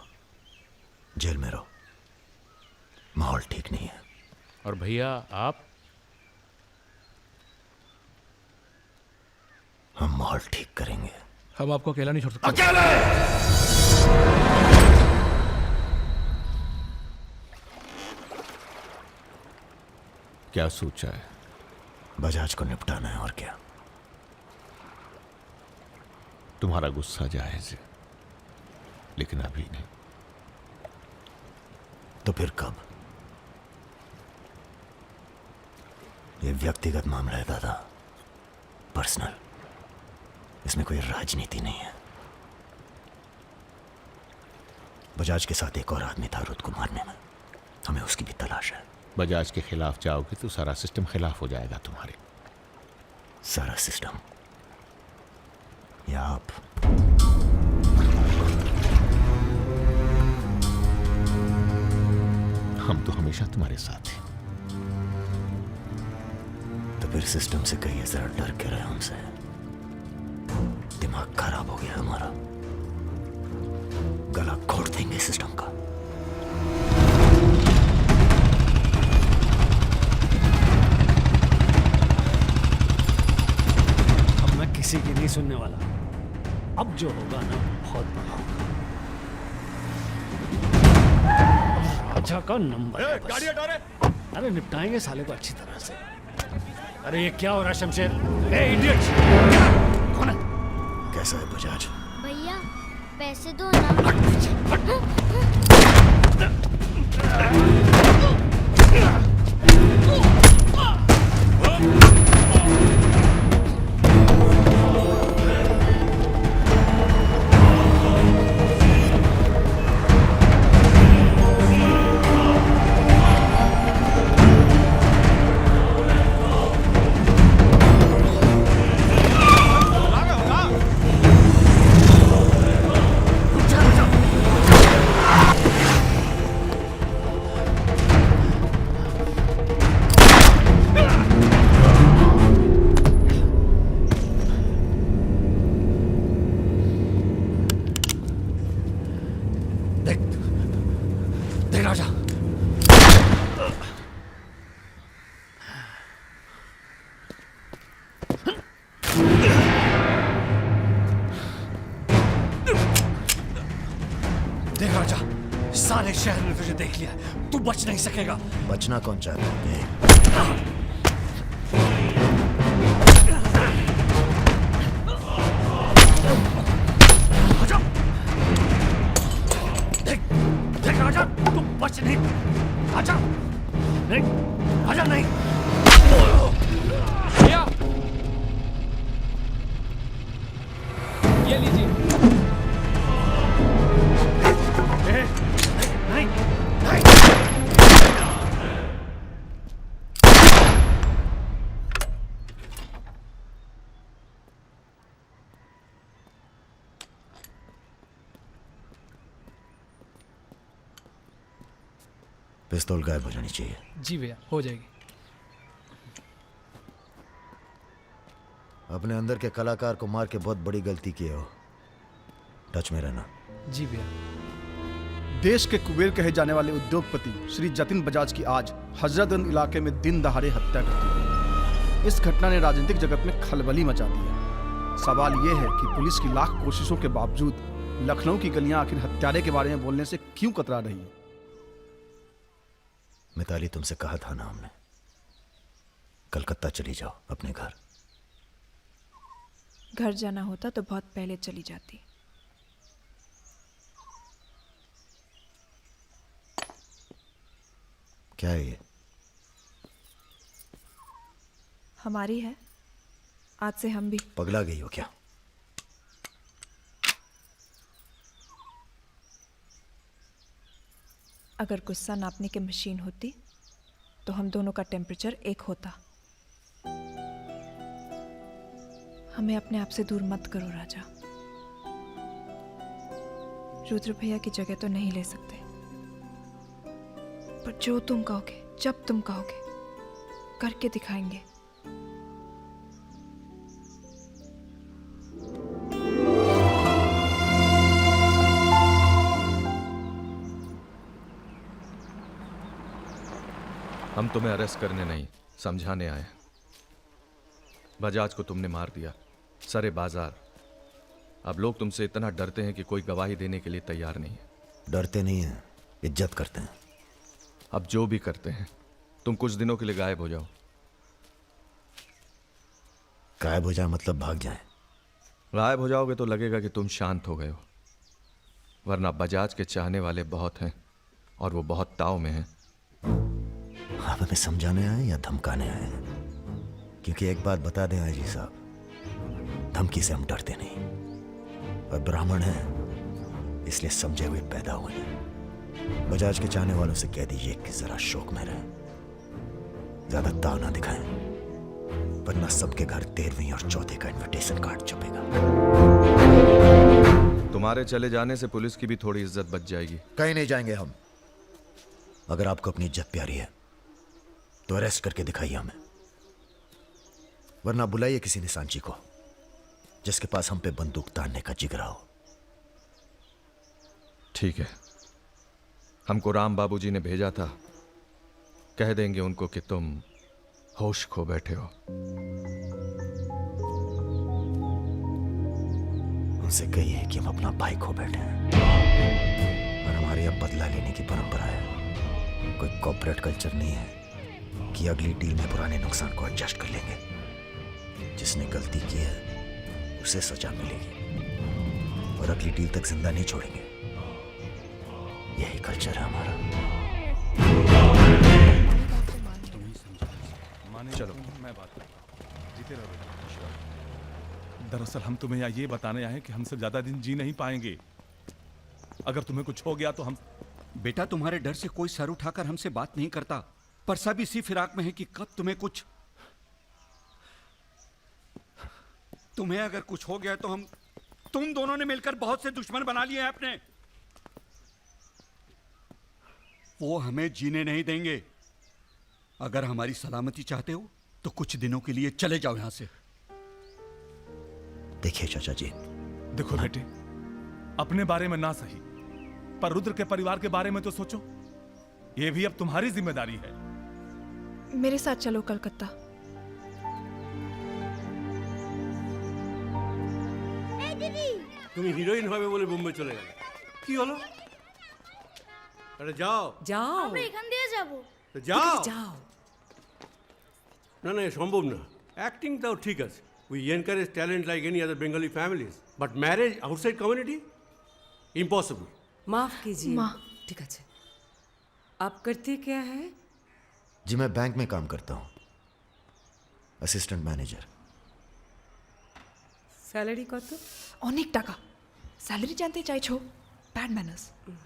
जेल में रहो, माहौल ठीक नहीं है। और भैया आप? हम माहौल ठीक करेंगे। हम आपको अकेला नहीं छोड़ सकते। अकेले! क्या सोचा है? बजाज को निपटाना है और क्या। तुम्हारा गुस्सा जायज है, लेकिन अभी नहीं। तो फिर कब? ये व्यक्तिगत मामला है दादा, पर्सनल। इसमें कोई राजनीति नहीं है। बजाज के साथ एक और आदमी था रुद को मारने में, हमें उसकी भी तलाश है। बजाज के खिलाफ जाओगे तो सारा सिस्टम खिलाफ हो जाएगा तुम्हारे। सारा सिस्टम या आप? हम तो हमेशा तुम्हारे साथ हैं। तो फिर सिस्टम से कहिए जरा डर के रहे हमसे। दिमाग खराब हो गया हमारा, गला घोट देंगे सिस्टम का। अब मैं किसी की नहीं सुनने वाला। अब जो होगा ना बहुत बड़ा होगा। राजा का नंबर है बस। गाड़ी हटा रे। अरे निपटाएंगे साले को अच्छी तरह से। अरे ये क्या हो रहा है शमशेर? ए इडियट! कौन है? कैसा है बजाज? भैया पैसे दो ना। देख राजा, सारे शहर ने तुझे देख लिया, तू बच नहीं सकेगा। बचना कौन चाहता है? देख राजा, तू बच नहीं। आजा नहीं, आजा नहीं। भैया ये लीजिए। नहीं, नहीं। पिस्तौल गायब हो जानी चाहिए। जी भैया हो जाएगी। अपने अंदर के कलाकार को मार के बहुत बड़ी गलती की हो, टच में रहना। जी भैया। देश के कुबेर कहे जाने वाले उद्योगपति श्री जतिन बजाज की आज हजरतगंज इलाके में दिन दहाड़े हत्या कर दी गई। इस घटना ने राजनीतिक जगत में खलबली मचा दी है। सवाल यह है कि पुलिस की लाख कोशिशों के बावजूद लखनऊ की गलियां आखिर हत्यारे के बारे में बोलने से क्यों कतरा रही है? मिताली, तुमसे कहा था ना हमने, कलकत्ता चली जाओ अपने घर। घर जाना होता तो बहुत पहले चली जाती। क्या है ये? हमारी है, आज से हम भी। पगला गई हो क्या? अगर गुस्सा नापने की मशीन होती तो हम दोनों का टेम्परेचर एक होता। हमें अपने आप से दूर मत करो राजा। रुद्र भैया की जगह तो नहीं ले सकते, पर जो तुम कहोगे, जब तुम कहोगे, करके दिखाएंगे। हम तुम्हें अरेस्ट करने नहीं, समझाने आए। बजाज को तुमने मार दिया, सरे बाजार। अब लोग तुमसे इतना डरते हैं कि कोई गवाही देने के लिए तैयार नहीं है। डरते नहीं हैं, इज्जत करते हैं। अब जो भी करते हैं, तुम कुछ दिनों के लिए गायब हो जाओ। गायब हो जाए मतलब भाग जाए? गायब हो जाओगे तो लगेगा कि तुम शांत हो गए हो, वरना बजाज के चाहने वाले बहुत हैं और वो बहुत ताव में हैं। आप हमें समझाने आए या धमकाने आए? क्योंकि एक बात बता दें आजी साहब, धमकी से हम डरते नहीं, और ब्राह्मण हैं इसलिए समझे हुए पैदा हुए हैं। बजाज के चाहने वालों से कह दीजिए कि जरा शौक में रहें, ज्यादा ताव ना दिखाएं, वरना सबके घर 13वीं और 14 का इनविटेशन कार्ड छपेगा। तुम्हारे चले जाने से पुलिस की भी थोड़ी इज्जत बच जाएगी। कहीं नहीं जाएंगे हम। अगर आपको अपनी इज्जत प्यारी है तो अरेस्ट करके दिखाइए हमें, वरना बुलाइए किसी निशानची को जिसके पास हम पे बंदूक तानने का जिगरा हो। ठीक है, हमको राम बाबूजी ने भेजा था, कह देंगे उनको कि तुम होश खो बैठे हो। उनसे कहिए कि हम अपना भाई खो बैठे हैं, और हमारे अब बदला लेने की परंपरा है। कोई कॉर्पोरेट कल्चर नहीं है कि अगली डील में पुराने नुकसान को एडजस्ट कर लेंगे। जिसने गलती की है उसे सजा मिलेगी, और अगली डील तक जिंदा नहीं छोड़ेंगे। यही कल्चर है हमारा। चलो मैं बात करता हूं। जीते रहो। दरअसल हम तुम्हें यहाँ ये बताने आए हैं कि हमसे ज्यादा दिन जी नहीं पाएंगे। अगर तुम्हें कुछ हो गया तो हम। बेटा, तुम्हारे डर से कोई सर उठाकर हमसे बात नहीं करता, पर सब इसी फिराक में है कि कब तुम्हें अगर कुछ हो गया तो तुम दोनों ने मिलकर बहुत से दुश्मन बना लिए हैं अपने। वो हमें जीने नहीं देंगे। अगर हमारी सलामती चाहते हो तो कुछ दिनों के लिए चले जाओ यहां से। देखिए चाचा जी, देखो बेटे, अपने बारे में ना सही, पर रुद्र के परिवार के बारे में तो सोचो। ये भी अब तुम्हारी जिम्मेदारी है। मेरे साथ चलो कलकत्ता। তুমি হিরোইন হবে বলে বোম্বে চলে গেলে, কি হলো? আরে যাও যাও, আমরা এখান দিয়ে যাব। তো যাও যাও। না না, সম্ভব না। অ্যাক্টিং তাও ঠিক আছে, we encourage talent like any other Bengali families, but marriage outside community impossible. माफ कीजिए। ठीक है, आप करते क्या है? जी मैं बैंक में काम करता हूँ, असिस्टेंट मैनेजर। স্যালারি কত? অনেক টাকা। স্যালারি জানতে চাইছো? Bad manners.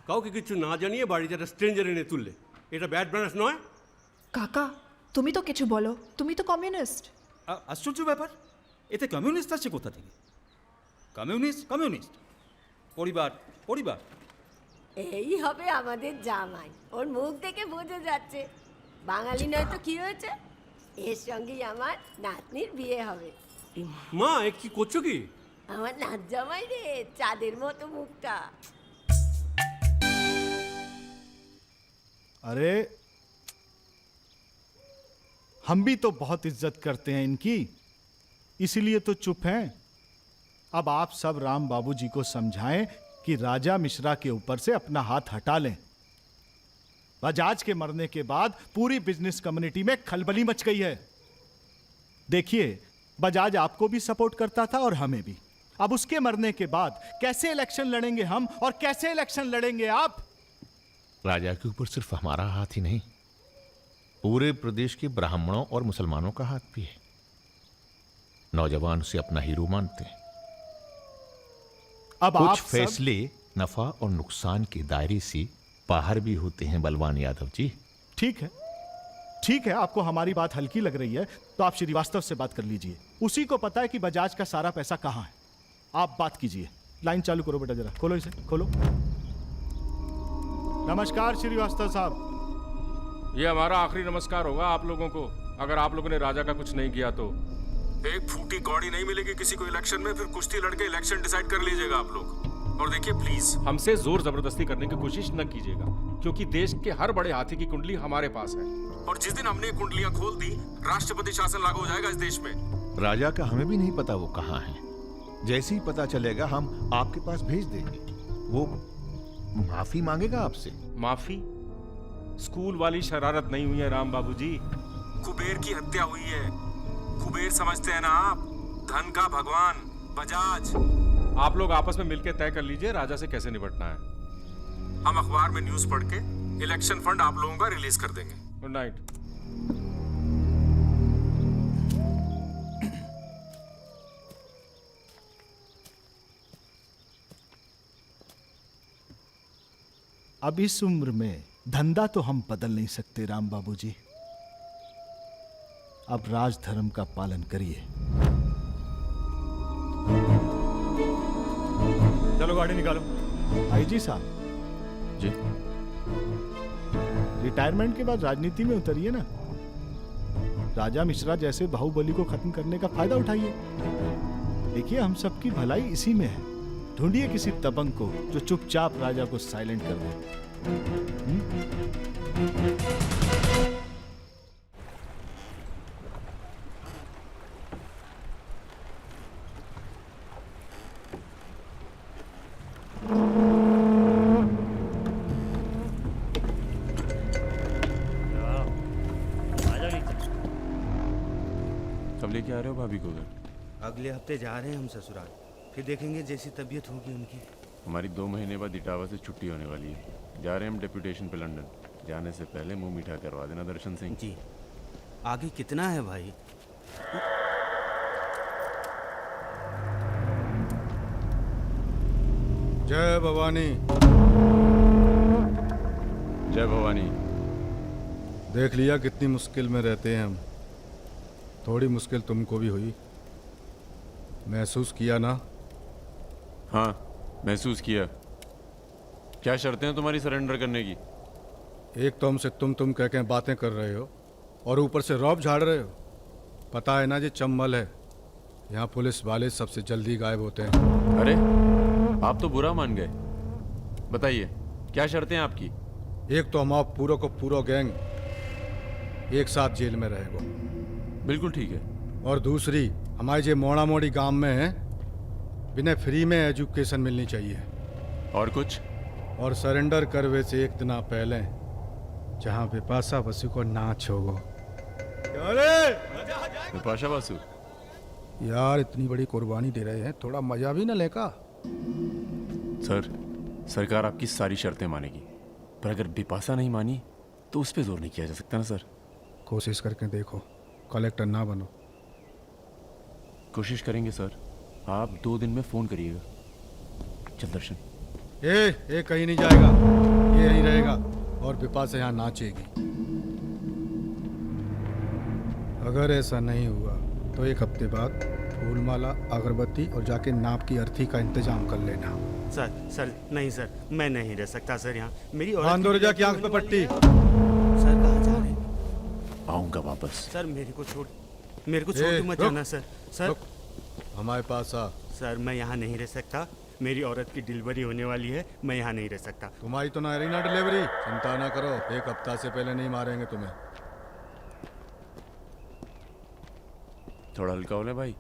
কাউকে কিছু না জানিয়ে বাড়িতে একটা স্ট্রেঞ্জার এনে তুললে, এটা ব্যাড ম্যানার্স নয়? কাকা, তুমি তো কিছু বলো, তুমি তো কমিউনিস্ট। আশ্চর্য ব্যাপার, এতে কমিউনিস্ট আছে কোথা থেকে? কমিউনিস্ট পরিবার পরিবার। এই হবে আমাদের জামাই, ওর মুখ দেখে বোঝা যাচ্ছে। বাঙালি নয় তো কি হয়েছে, এর সঙ্গেই আমার নাতনির বিয়ে হবে। মা, এ কি করছো কি? আমার নাত জামাই রে, চাঁদের মতো মুখটা। अरे हम भी तो बहुत इज्जत करते हैं इनकी, इसीलिए तो चुप हैं। अब आप सब राम बाबूजी को समझाएं कि राजा मिश्रा के ऊपर से अपना हाथ हटा लें। बजाज के मरने के बाद पूरी बिजनेस कम्युनिटी में खलबली मच गई है। देखिए, बजाज आपको भी सपोर्ट करता था और हमें भी। अब उसके मरने के बाद कैसे इलेक्शन लड़ेंगे हम, और कैसे इलेक्शन लड़ेंगे आप? राजा के ऊपर सिर्फ हमारा हाथ ही नहीं, पूरे प्रदेश के ब्राह्मणों और मुसलमानों का हाथ भी है। नौजवान उसे अपना हीरो मानते हैं। अब आप कुछ सब- फैसले नफा और नुकसान के दायरे से बाहर भी होते हैं बलवान यादव जी। ठीक है, आपको हमारी बात हल्की लग रही है तो आप श्रीवास्तव से बात कर लीजिए। उसी को पता है कि बजाज का सारा पैसा कहां है। आप बात कीजिए। लाइन चालू करो बेटा, जरा खोलो इसे, खोलो। नमस्कार श्रीवास्तव साहब। ये हमारा आखिरी नमस्कार होगा आप लोगों को, अगर आप लोगों ने राजा का कुछ नहीं किया तो। एक फूटी कौड़ी नहीं मिलेगी किसी को इलेक्शन में, फिर कुश्ती लड़के इलेक्शन डिसाइड कर लीजिएगा आप लोग। और देखिए प्लीज हमसे जोर जबरदस्ती करने की कोशिश न कीजिएगा, क्योंकि देश के हर बड़े हाथी की कुंडली हमारे पास है, और जिस दिन हमने कुंडलियां खोल दी राष्ट्रपति शासन लागू हो जाएगा इस देश में। राजा का हमें भी नहीं पता वो कहाँ है। जैसे ही पता चलेगा हम आपके पास भेज देंगे। वो माफी मांगेगा आपसे। माफी? स्कूल वाली शरारत नहीं हुई है राम बाबू जी, कुबेर की हत्या हुई है। कुबेर समझते हैं ना आप, धन का भगवान बजाज। आप लोग आपस में मिलकर तय कर लीजिए राजा से कैसे निपटना है। हम अखबार में न्यूज पढ़ के इलेक्शन फंड आप लोगों का रिलीज कर देंगे। Good night. अब इस उम्र में धंधा तो हम बदल नहीं सकते राम बाबू जी। अब राजधर्म का पालन करिए। चलो गाड़ी निकालो। आईजी साहब जी, रिटायरमेंट के बाद राजनीति में उतरिए ना। राजा मिश्रा जैसे बाहुबली को खत्म करने का फायदा उठाइए। देखिए हम सबकी भलाई इसी में है। ढूंढिए किसी दबंग को जो चुपचाप राजा को साइलेंट कर दे। कब लेके आ रहे हो भाभी को घर? अगले हफ्ते जा रहे हैं हम ससुराल, फिर देखेंगे जैसी तबीयत होगी उनकी। हमारी 2 महीने बाद इटावा से छुट्टी होने वाली है। जा रहे हैं हम डेप्यूटेशन पे लंदन। जाने से पहले मुंह मीठा करवा देना दर्शन सिंह जी। आगे कितना है भाई? जय भवानी। जय भवानी। देख लिया कितनी मुश्किल में रहते हैं हम। थोड़ी मुश्किल तुमको भी हुई, महसूस किया ना? हाँ महसूस किया। क्या शर्तें हैं तुम्हारी सरेंडर करने की? एक तो हमसे तुम कह के बातें कर रहे हो और ऊपर से रौब झाड़ रहे हो। पता है ना ये चंबल है, यहाँ पुलिस वाले सबसे जल्दी गायब होते हैं। अरे आप तो बुरा मान गए। बताइए क्या शर्तें हैं आपकी? एक तो हम आप पूरा को पूरा गैंग एक साथ जेल में रहेगा। बिल्कुल ठीक है। और दूसरी, हमारे जो मोड़ा मोड़ी गांव में है, बिना फ्री में एजुकेशन मिलनी चाहिए। और कुछ? और सरेंडर करवे से एक दिन पहले जहाँ बिपाशा बसु को नाच होगो। बिपाशा बसु यार इतनी बड़ी कुर्बानी दे रहे हैं, थोड़ा मजा भी ना लेगा? सर, सरकार आपकी सारी शर्तें मानेगी, पर अगर बिपाशा नहीं मानी तो उस पर जोर नहीं किया जा सकता ना सर। कोशिश करके देखो, कलेक्टर ना बनो। कोशिश करेंगे सर। आप 2 दिन में फोन करिएगा। चल दर्शन। ए कहीं नहीं जाएगा, ये यहीं रहेगा और बिपाशा यहाँ नाचेगी। अगर ऐसा नहीं हुआ तो 1 हफ्ते बाद फूलमाला, अगरबत्ती और जाके नाप की अर्थी का इंतजाम कर लेना। सर नहीं सर, मैं नहीं रह सकता सर यहाँ। मेरी औरत की आंख पे पट्टी। सर कहाँ जा रहे हैं? आऊंगा वापस। सर मेरे को छोड़ के मत जाना सर। सर हमारे पास आ। सर मैं यहाँ नहीं रह सकता, मेरी औरत की डिलीवरी होने वाली है, मैं यहाँ नहीं रह सकता। तुम्हारी तो ना रही ना डिलीवरी, चिंता ना करो, 1 हफ्ता से पहले नहीं मारेंगे तुम्हें। थोड़ा हल्का हो ले भाई।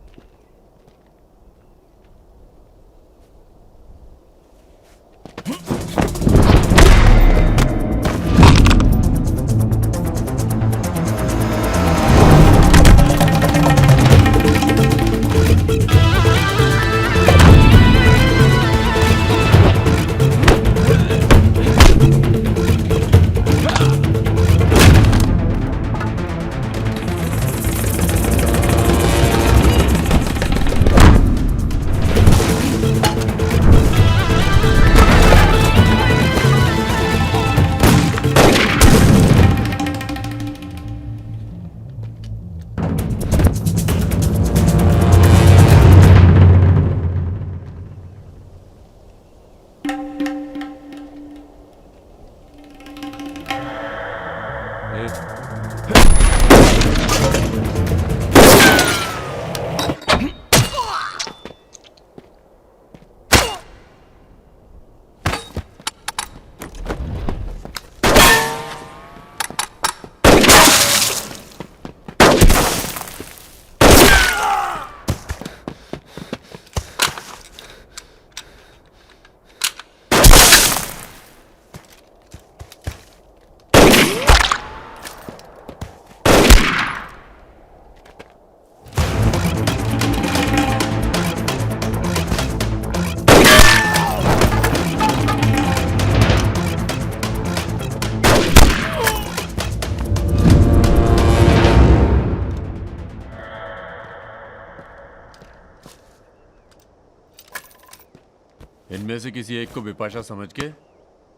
इनमें से किसी एक को बिपाशा समझ के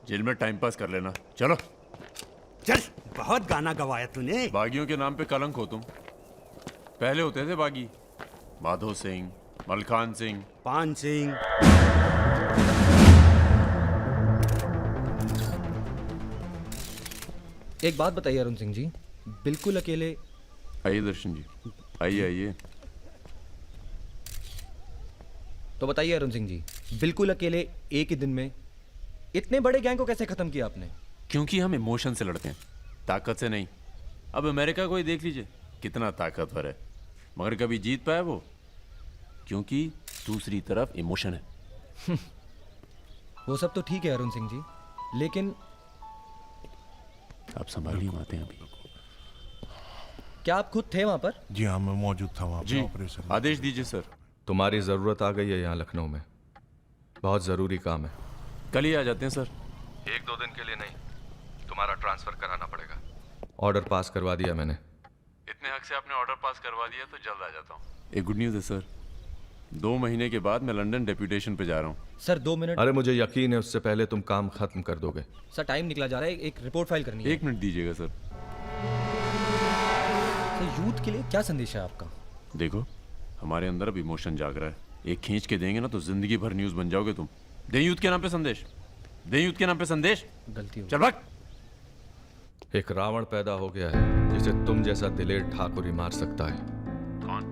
जेल में टाइम पास कर लेना। चलो चल, बहुत गाना गवाया तूने। बागियों के नाम पे कलंक हो तुम। पहले होते थे बागी, माधो सिंह, मलखान सिंह, पान सिंह। एक बात बताइए अरुण सिंह जी, बिल्कुल अकेले। आइए दर्शन जी, आइए आइए। तो बताइए अरुण सिंह जी, बिल्कुल अकेले एक ही दिन में इतने बड़े गैंग को कैसे खत्म किया आपने? क्योंकि हम इमोशन से लड़ते हैं, ताकत से नहीं। अब अमेरिका को ही देख लीजिए, कितना ताकतवर है, मगर कभी जीत पाया वो? क्योंकि दूसरी तरफ इमोशन है। वो सब तो ठीक है अरुण सिंह जी, लेकिन आप संभालिए बातें अभी। क्या आप खुद थे वहां पर? जी हाँ, मैं मौजूद था वहाँ जी, पे ऑपरेशन। आदेश दीजिए सर। तुम्हारी जरूरत आ गई है यहाँ लखनऊ में, बहुत जरूरी काम है। कल ही आ जाते हैं सर। 1-2 दिन के लिए नहीं, तुम्हारा ट्रांसफर कराना पड़ेगा। ऑर्डर पास करवा दिया मैंने। इतने हक से आपने ऑर्डर पास करवा दिया तो जल्द आ जाता हूँ। एक गुड न्यूज़ है सर, 2 महीने के बाद मैं लंदन डेप्यूटेशन पे जा रहा हूँ। Sir 2 minute. अरे मुझे यकीन है उससे पहले तुम काम खत्म कर दोगे। सर टाइम निकला जा रहा है, एक रिपोर्ट फाइल करनी है। 1 मिनट दीजिएगा सर। यूथ के लिए क्या संदेश है आपका? देखो, हमारे अंदर अब इमोशन जाग रहा है। एक खींच के देंगे ना तो जिंदगी भर न्यूज़ बन जाओगे तुम। दे यूथ के नाम पे संदेश, दे यूथ के नाम पे संदेश। गलती हो चल भाग। एक रावण पैदा हो गया है जिसे तुम जैसा दिलेर ठाकुर ही मार सकता है। कौन?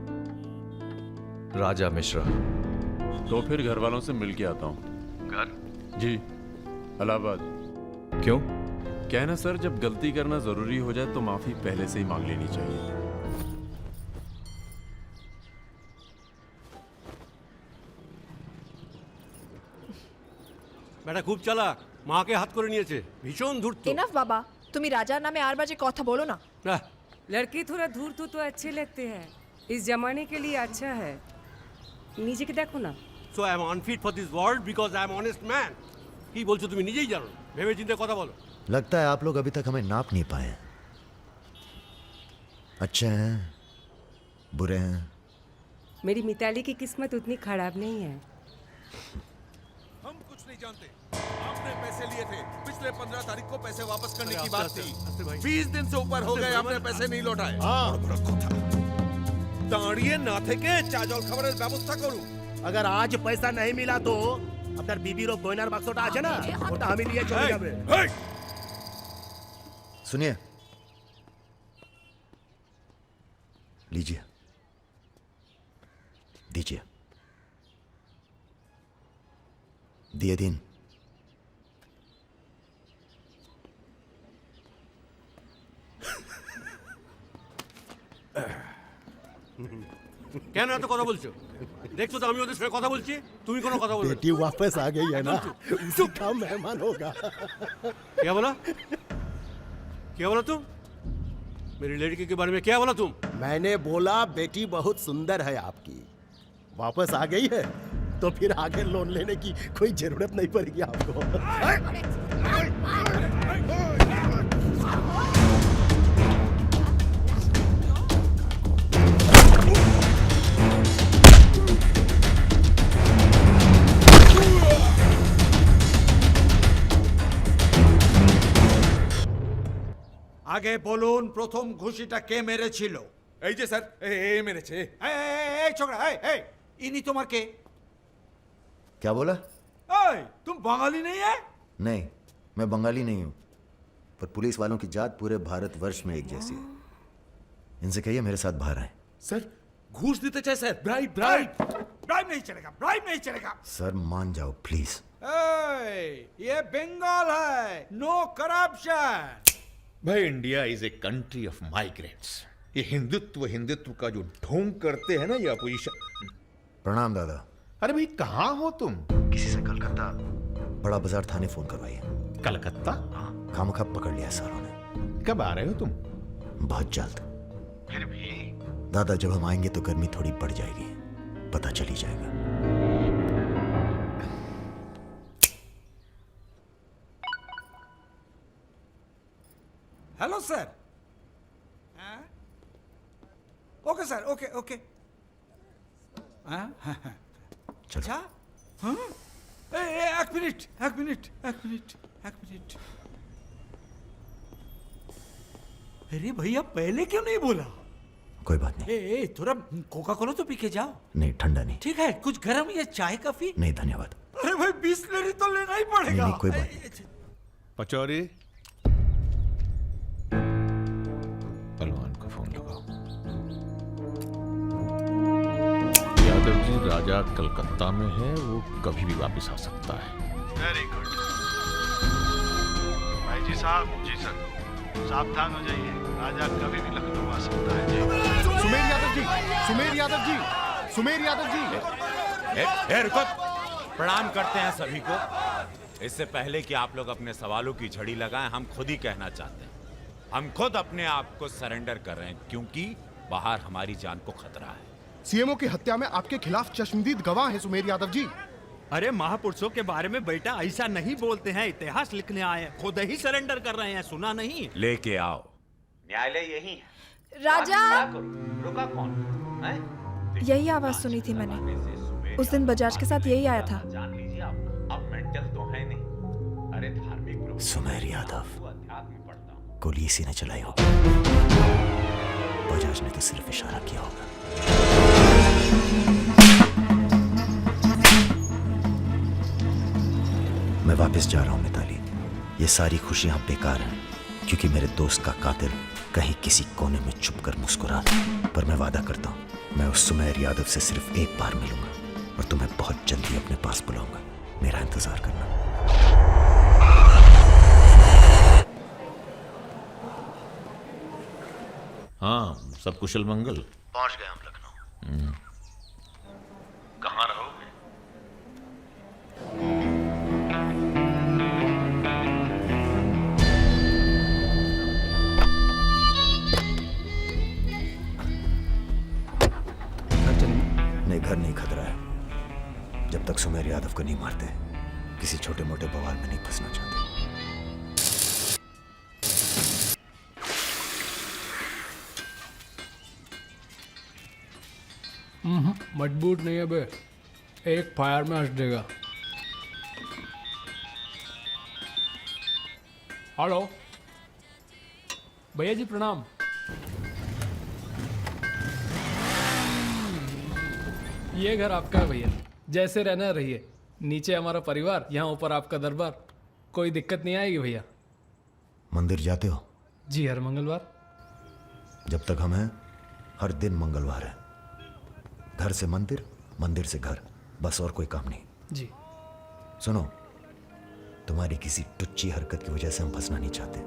राजा मिश्रा। तो फिर घर वालों से मिल के आता हूँ। घर? जी, इलाहाबाद। क्यों? क्या है ना सर, जब गलती करना जरूरी हो जाए तो माफी पहले से ही मांग लेनी चाहिए। বেটা খুব চালাক, মাকে হাত করে নিয়েছে, ভীষণ ধূর্ত। এনাফ বাবা, তুমি রাজার নামে আর বাজে কথা বলো না। लड़के थोड़ा धूर्त तो अच्छे लगते हैं, इस जमाने के लिए अच्छा है। नीचे के देखो ना। So I am unfit for this world because I am honest man. কি বলছো তুমি নিজেই জানো, ভেবে চিন্তে কথা বলো। लगता है आप लोग अभी तक हमें नाप नहीं पाए। अच्छे हैं, बुरे हैं। मेरी मिताली की किस्मत उतनी खराब नहीं है। हम कुछ नहीं जानते। आपने पैसे लिए थे, पिछले 15 तारीख को पैसे वापस करने की बात थी। 20 दिन से ऊपर हो गए, आपने पैसे नहीं लौटाए। দাঁড়িয়ে না থেকে চা জল খাবারের ব্যবস্থা করুন। अगर आज पैसा नहीं मिला तो আপনার বিবির গয়নার বাক্সটা আছে না, ওটা আমি নিয়ে চলে যাবে। सुनिए, लीजिए, दीजिए, दिए दिन। কেন এত কথা বলছো? দেখছো তো আমি ওদের সঙ্গে কথা বলছি, তুমি কোনো কথা বলবে? बेटी वापस आ गई है ना, उसी का मेहमान होगा। क्या बोला? क्या बोला तुम? मेरी लड़की के बारे में क्या बोला तुम? मैंने बोला बेटी बहुत सुंदर है आपकी, वापस आ गई है तो फिर आगे लोन लेने की कोई जरूरत नहीं पड़ेगी आपको। আগে বলুন প্রথম ঘুষিটা কে মেরেছিল? এই যে স্যার, এ মেরেছে। এই ছোকরা, এই ইনি তোমার কে? क्या बोला? এই तुम बंगाली नहीं है? नहीं, मैं बंगाली नहीं हूं, पर पुलिस वालों की जात पूरे भारतवर्ष में एक जैसी है। इनसे कहिए मेरे साथ बाहर आए। सर घूस देते चाहे सर, ब्राइब ब्राइब। ब्राइब नहीं चलेगा, ब्राइब नहीं चलेगा। सर मान जाओ प्लीज। ये बंगाल है, नो करप्शन। भाई India is a country of migrants. ये हिंदुत्व का जो ढोंग करते हैं ना ये अपोजिशन। प्रणाम दादा। अरे भाई कहाँ हो तुम? किसी से कलकत्ता बड़ा बाजार थाने फोन करवाइए। कलकत्ता? खामखा पकड़ लिया सारों ने। कब आ रहे हो तुम? बहुत जल्द। फिर भी दादा जब हम आएंगे तो गर्मी थोड़ी बढ़ जाएगी, पता चली जाएगा। Hello sir. Okay sir, okay okay. अच्छा, एक मिनट। अरे भैया पहले क्यों नहीं बोला? कोई बात नहीं। ए, थोड़ा कोका कोला तो पी के जाओ। नहीं, ठंडा नहीं। ठीक है, कुछ गर्म या चाय कॉफी? नहीं धन्यवाद। अरे भाई बिस्लरी तो लेना ही पड़ेगा। नहीं, कोई बात नहीं। पचौरी, पहलवान को फोन लगाओ। यादव जी, राजा कलकत्ता में है, वो कभी भी वापस आ सकता है। वेरी गुड भाई जी साहब। जी सर, सावधान हो जाइए, राजा कभी भी लखनऊ आ सकता है। जी सुमेर यादव जी, सुमेर यादव जी, सुमेर यादव जी। रुको, प्रणाम करते हैं सभी को। इससे पहले कि आप लोग अपने सवालों की झड़ी लगाएं, हम खुद ही कहना चाहते हैं, हम खुद अपने आप को सरेंडर कर रहे हैं, क्योंकि बाहर हमारी जान को खतरा है। सीएमओ की हत्या में आपके खिलाफ चश्मदीद गवाह है सुमेर यादव जी। अरे महापुरुषों के बारे में बेटा ऐसा नहीं बोलते हैं, इतिहास लिखने आए हैं, खुद ही सरेंडर कर रहे हैं, सुना नहीं? लेके आओ, न्यायालय यही है। राजा, रुका कौन? यही आवाज सुनी थी मैंने। उस दिन बजाज के साथ यही आया था। जान लीजिए अब मेंटल तो है नहीं। अरे धार्मिक सुमेर यादव, गोली इसी ने चलाई होगी। बजाज ने तो सिर्फ इशारा किया होगा। मैं वापस जा रहा हूं मिताली। ये सारी खुशियां बेकार हैं, क्योंकि मेरे दोस्त का कातिल कहीं किसी कोने में छुपकर मुस्कुरा रहा। पर मैं वादा करता हूं, मैं उस सुमेर यादव से सिर्फ एक बार मिलूंगा और तुम्हें बहुत जल्दी अपने पास बुलाऊंगा। मेरा इंतजार करना। हाँ, सब कुशल मंगल? पहुंच गए हम लखनऊ। कहाँ रहोगे? नहीं, घर नहीं खतरा है। जब तक सुमेर यादव को नहीं मारते, किसी छोटे मोटे बवाल में नहीं फंसना चाहते। मजबूत नहीं है बे, एक फायर में हंस देगा। हेलो भैया जी, प्रणाम। ये घर आपका है भैया, जैसे रहना रहिए। नीचे हमारा परिवार, यहाँ ऊपर आपका दरबार। कोई दिक्कत नहीं आएगी भैया। मंदिर जाते हो? जी, हर मंगलवार। जब तक हम हैं, हर दिन मंगलवार है। घर से मंदिर, मंदिर से घर, बस और कोई काम नहीं। जी। सुनो, तुम्हारी किसी टुच्ची हरकत की वजह से हम फंसना नहीं चाहते,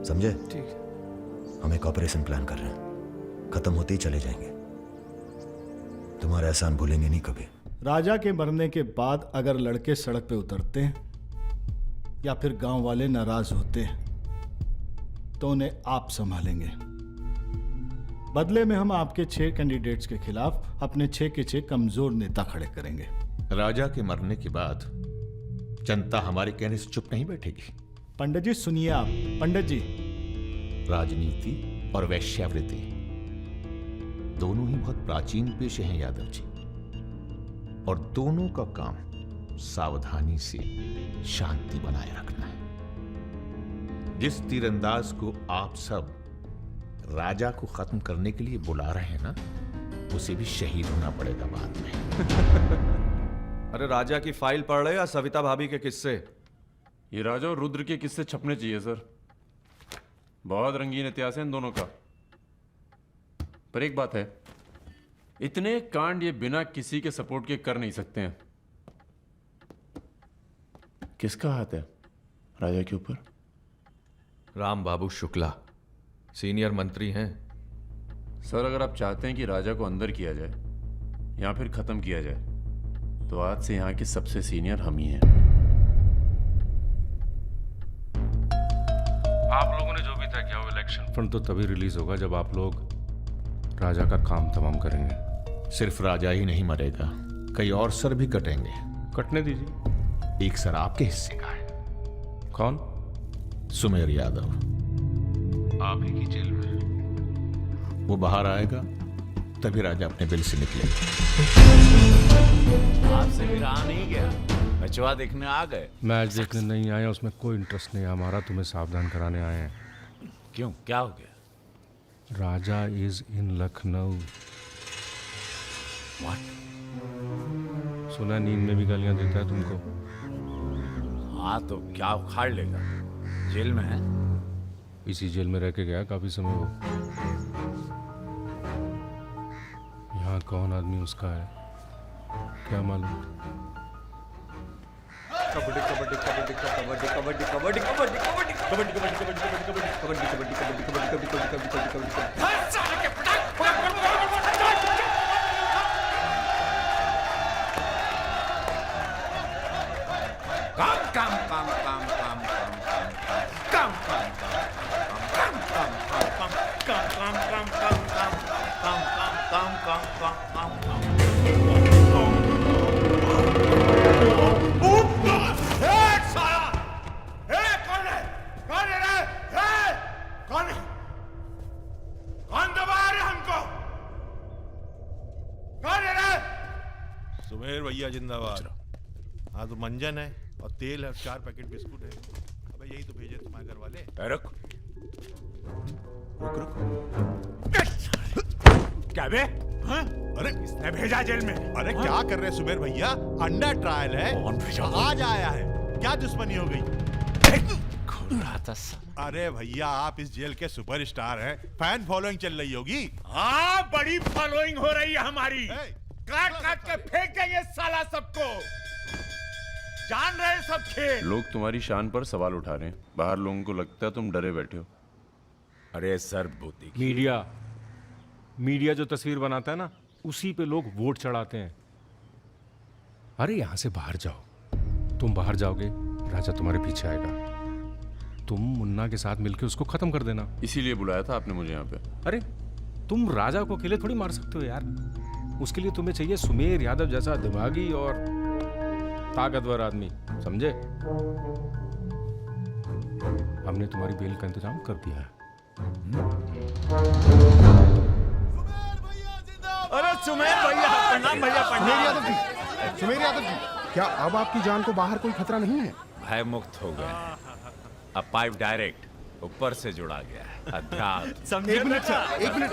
समझे? ठीक है। हम एक ऑपरेशन प्लान कर रहे हैं, खत्म होते ही चले जाएंगे। तुम्हारा एहसान भूलेंगे नहीं कभी। राजा के मरने के बाद अगर लड़के सड़क पे उतरते हैं या फिर गांव वाले नाराज होते हैं तो उन्हें आप संभालेंगे। बदले में हम आपके 6 कैंडिडेट्स के खिलाफ अपने 6 के 6 कमजोर नेता खड़े करेंगे। राजा के मरने के बाद जनता हमारे कहने से चुप नहीं बैठेगी। पंडित जी सुनिए आप। पंडित जी, राजनीति और वैश्यावृत्ति दोनों ही बहुत प्राचीन पेशे हैं यादव जी, और दोनों का काम सावधानी से शांति बनाए रखना है। जिस तीरंदाज को आप सब राजा को खत्म करने के लिए बुला रहे हैं ना, उसे भी शहीद होना पड़ेगा बाद में। अरे राजा की फाइल पढ़ रहे या सविता भाभी के किस्से? ये राजा और रुद्र के किस्से छपने चाहिए सर। बहुत रंगीन इतिहास है इन दोनों का। पर एक बात है, इतने कांड ये बिना किसी के सपोर्ट के कर नहीं सकते हैं। किसका हाथ है राजा के ऊपर? राम बाबू शुक्ला सीनियर मंत्री हैं। सर, अगर आप चाहते हैं कि राजा को अंदर किया जाए या फिर खत्म किया जाए, तो आज से यहाँ के सबसे सीनियर हम ही हैं। आप लोगों ने जो भी तय किया वो इलेक्शन फंड तो तभी रिलीज होगा जब आप लोग राजा का काम तमाम करेंगे। सिर्फ राजा ही नहीं मरेगा, कई और सर भी कटेंगे। कटने दीजिए। एक सर आपके हिस्से का है। कौन? सुमेर यादव आप ही की जेल में। वो बाहर आएगा तभी राजा अपने बिल से निकलेगा। आपसे भी रहा नहीं गया। मैचवा देखने आ गए? मैच देखने नहीं आए, उसमें कोई इंटरेस्ट नहीं है हमारा, तुम्हें सावधान कराने आए हैं। क्यों, क्या हो गया? राजा इज इन लखनऊ। सुना नींद में भी गालियां देता है तुमको। हाँ तो क्या उखाड़ लेगा? जेल में है? इसी जेल में रह के गया काफी समय वो। यहाँ कौन आदमी उसका है क्या मालूम। कबड्डी कबड्डी कबड्डी कबड्डी कबड्डी कबड्डी कबड्डी कबड्डी कबड्डी कबड्डी कबड्डी कबड्डी कबड्डी कबड्डी कबड्डी कबड्डी कबड्डी कबड्डी सुमेर भैया जिंदाबाद। हाँ तो मंजन है और तेल है और 4 पैकेट बिस्कुट है। अबे यही तो भेजे तुम्हारे घर वाले। रुक रुक रुक। क्या बे? हाँ? अरे किसने भेजा जेल में? अरे क्या कर रहे हैं सुमेर भैया? अंडर ट्रायल है। कौन भेजा? आज आया है। क्या दुश्मनी हो गई? अरे भैया आप इस जेल के सुपरस्टार हैं, फैन फॉलोइंग चल रही होगी। हाँ बड़ी फॉलोइंग हो रही है हमारी। काट काट के फेंक देंगे साला सबको। जान रहे सब खेल। लोग तुम्हारी शान पर सवाल उठा रहे हैं, बाहर लोगों को लगता है तुम डरे बैठे हो। अरे सर बूती मीडिया जो तस्वीर बनाता है ना, उसी पे लोग वोट चढ़ाते हैं। अरे यहां से बाहर जाओ। तुम बाहर जाओगे, राजा तुम्हारे पीछे आएगा। तुम मुन्ना के साथ मिलकर उसको खत्म कर देना। इसीलिए बुलाया था आपने मुझे यहाँ पे। अरे तुम राजा को अकेले थोड़ी मार सकते हो यार। उसके लिए तुम्हें चाहिए सुमेर यादव जैसा दिमागी और ताकतवर आदमी, समझे? हमने तुम्हारी बेल का इंतजाम कर दिया है। अरे सुमेर भैया प्रणाम। भैया प्रणाम। सुमेर यादव जी, क्या अब आपकी जान को बाहर कोई खतरा नहीं है? भय मुक्त हो गए। अब पाइप डायरेक्ट ऊपर से जुड़ा गया है। अध्यात्म। एक मिनट सर, एक मिनट।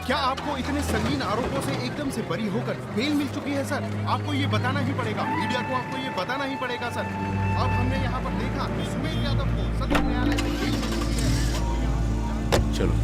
क्या आपको इतने संगीन आरोपों से एकदम से बरी होकर बेल मिल चुकी है सर? आपको ये बताना ही पड़ेगा, मीडिया को आपको ये बताना ही पड़ेगा सर। अब हमने यहाँ पर देखा कि सुमेर यादव को सदर न्यायालय से बेल मिल चुकी है। चलो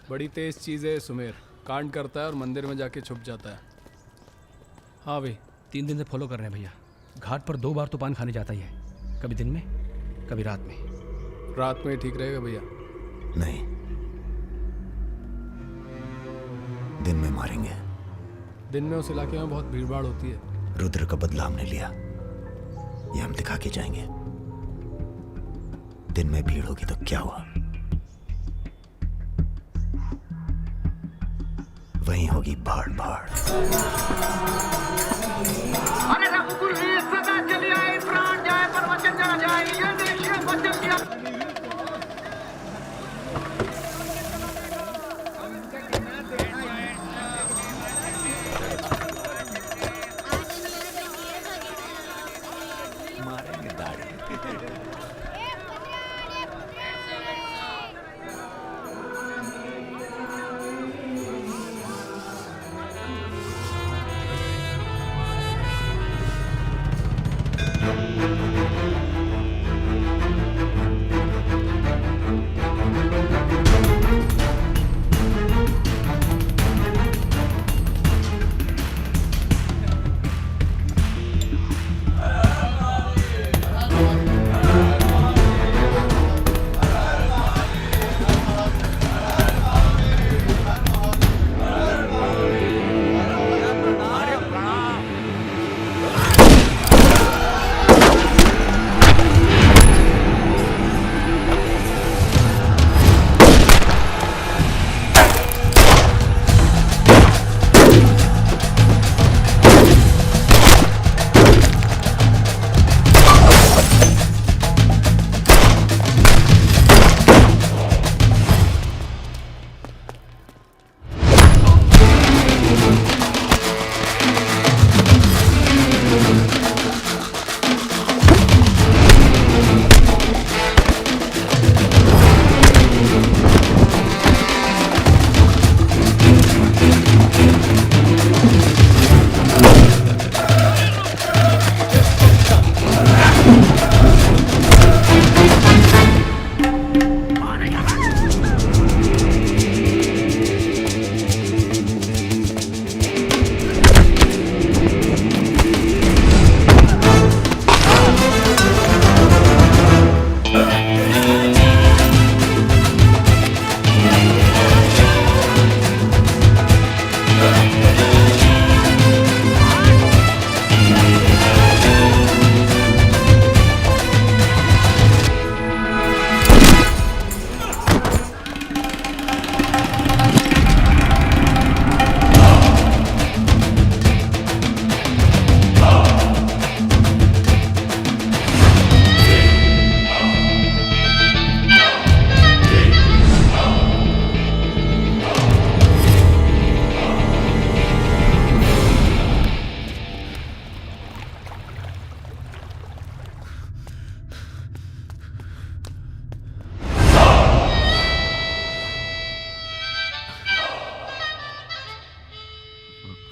बड़ी तेज चीज है सुमेर। कांड करता है और मंदिर में जाके छुप जाता है। हाँ भाई 3 दिन से फॉलो कर रहे हैं भैया। घाट पर 2 बार तो पान खाने जाता ही है, कभी दिन में कभी रात में। रात में ठीक रहेगा भैया? नहीं, दिन में मारेंगे। दिन में उस इलाके में बहुत भीड़ भाड़ होती है। रुद्र का बदला हमने लिया, ये हम दिखा के जाएंगे। दिन में भीड़ होगी तो क्या हुआ, वहीं होगी भाड़ भाड़। अरे रघुकुल वीर सदा चली आए, प्राण जाए पर वचन ना जाए। ये देखिए वचन दिया।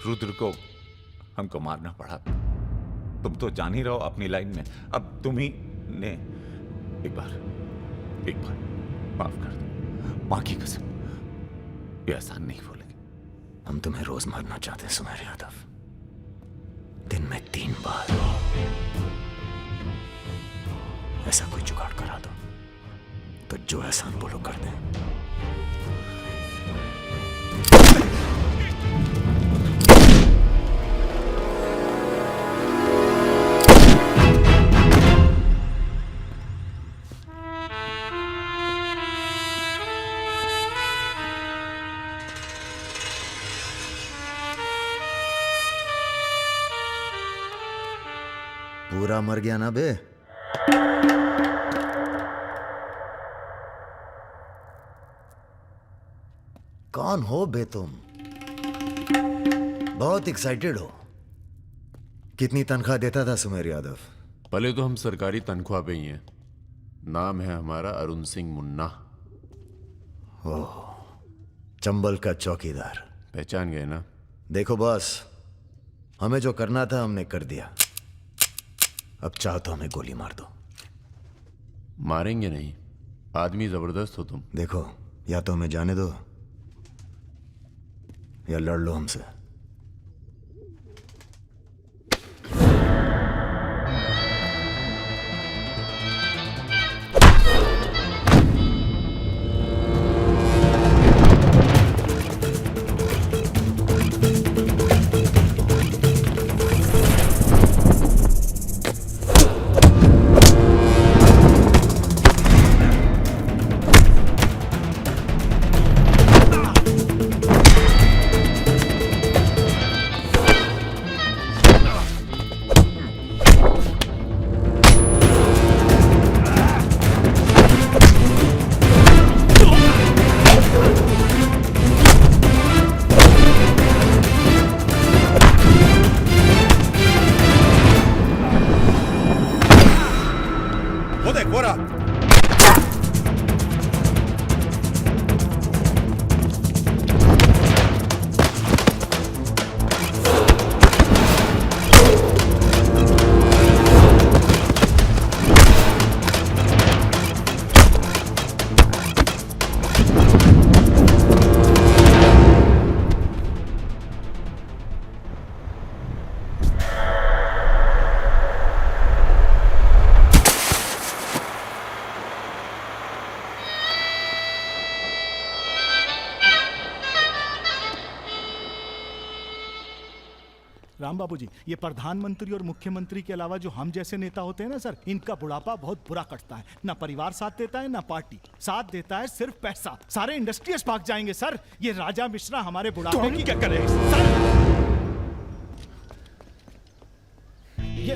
रुद्र को हमको मारना पड़ा। तुम तो जान ही रहो अपनी लाइन में। अब तुम ही ने एक बार माफ कर दो। मां की कसम, ये आसान नहीं भूलेंगे। हम तुम्हें रोज मारना चाहते हैं सुमेर यादव, दिन में 3 बार। ऐसा कोई जुगाड़ करा दो तो जो एहसान बोलो कर दें। पूरा मर गया ना बे? कौन हो बे तुम? बहुत एक्साइटेड हो। कितनी तनख्वाह देता था सुमेर यादव? पहले तो हम सरकारी तनख्वाह पे ही हैं। नाम है हमारा अरुण सिंह मुन्ना। ओह, चंबल का चौकीदार। पहचान गए ना? देखो बॉस, हमें जो करना था हमने कर दिया। अब चाहो तो हमें गोली मार दो। मारेंगे नहीं, आदमी जबरदस्त हो तुम। देखो, या तो हमें जाने दो या लड़ लो हमसे। राम बाबू जी, ये प्रधानमंत्री और मुख्यमंत्री के अलावा जो हम जैसे नेता होते हैं ना सर, इनका बुढ़ापा बहुत बुरा कटता है। ना परिवार साथ देता है, ना पार्टी साथ देता है, सिर्फ पैसा। सारे इंडस्ट्रीज भाग जाएंगे सर। ये राजा मिश्रा हमारे बुढ़ापे की क्या करे सर? ये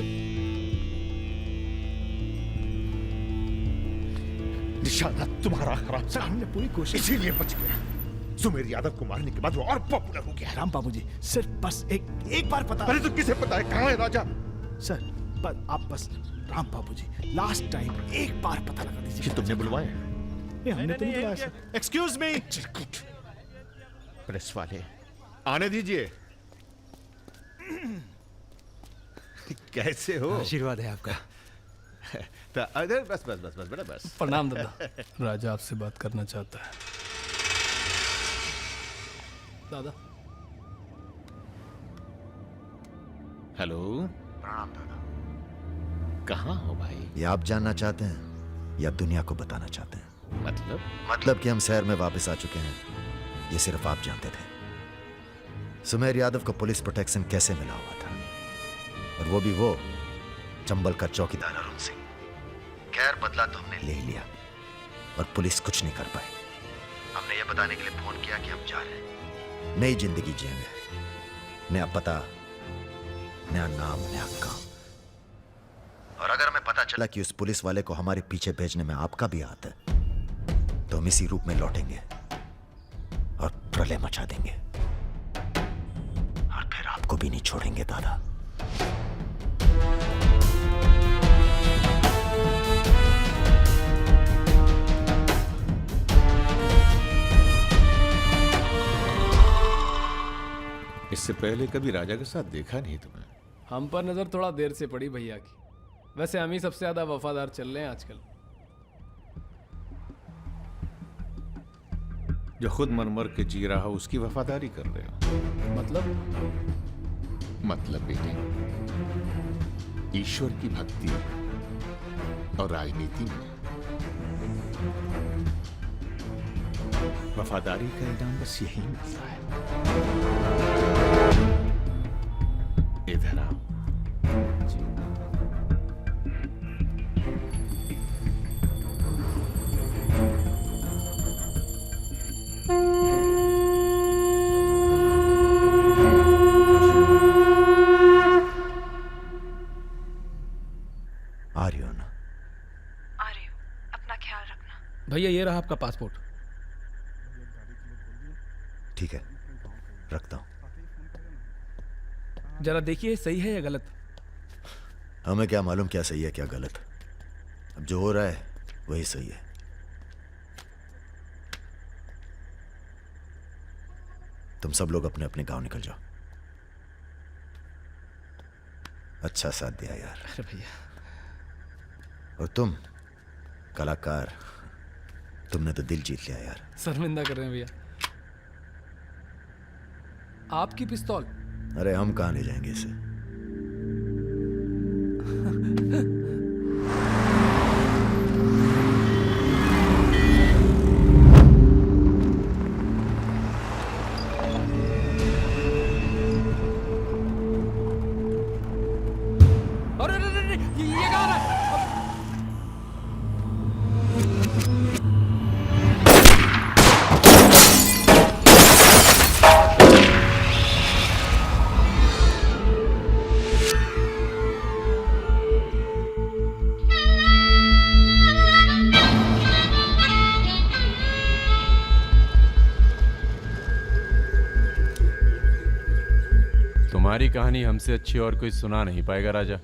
निशाना तुम्हारा खराब। सर, हमने पूरी कोशिश, इसीलिए बच गया। सुमेर यादव को मारने के बाद वो और पॉपुलर हो गया। राम बाबू जी, सिर्फ बस एक बार पता। अरे तो किसे पता है कहाँ है राजा? सर, पर आप बस राम बाबू जी, लास्ट टाइम एक बार पता लगा दीजिए। तुमने बुलवाया? ये हमने तो नहीं बुलाया सर। Excuse me. प्रेस वाले आने दीजिए। कैसे हो? आशीर्वाद है आपका। बस बेटा बस। प्रणाम दादा। राजा आपसे बात करना चाहता है। दादा। हेलो। प्रणाम दादा। कहाँ हो भाई? ये आप जानना चाहते हैं या दुनिया को बताना चाहते हैं? मतलब? मतलब कि हम शहर में वापस आ चुके हैं, ये सिर्फ आप जानते थे। सुमेर यादव को पुलिस प्रोटेक्शन कैसे मिला हुआ था, और वो भी वो चंबल का चौकीदार अरुण सिंह। खैर, बदला तो हमने ले ही लिया, और पुलिस कुछ नहीं कर पाई। हमने ये बताने के लिए फोन किया कि हम जा रहे हैं, नई जिंदगी जिएंगे, नया पता, नया नाम, नया काम। और अगर हमें पता चला कि उस पुलिस वाले को हमारे पीछे भेजने में आपका भी हाथ है, तो हम इसी रूप में लौटेंगे और प्रलय मचा देंगे, और फिर आपको भी नहीं छोड़ेंगे दादा। इससे पहले कभी राजा के साथ देखा नहीं तुम्हें। हम पर नजर थोड़ा देर से पड़ी भैया की। वैसे हम ही सबसे ज्यादा वफादार चल रहे हैं आजकल। जो खुद मर के जी रहा हो उसकी वफादारी कर रहे हो। मतलब बेटे, ईश्वर की भक्ति और राजनीति में वफादारी का इनाम बस यही मिलता है। इधर आओ। आ रही हो ना? आ रही हूँ, अपना ख्याल रखना। भैया ये रहा आपका पासपोर्ट। ठीक है, रखता हूं। जरा देखिए सही है या गलत। हमें क्या मालूम क्या सही है क्या गलत। अब जो हो रहा है वही सही है। तुम सब लोग अपने अपने गांव निकल जाओ। अच्छा साथ दिया यार। अरे भैया। और तुम कलाकार, तुमने तो दिल जीत लिया यार। शर्मिंदा कर रहे हैं भैया। आपकी पिस्तौल। अरे हम कहां ले जाएंगे इसे। अरे ये कहाँ रहा है? तुम्हारी कहानी हमसे अच्छी और कोई सुना नहीं पाएगा राजा।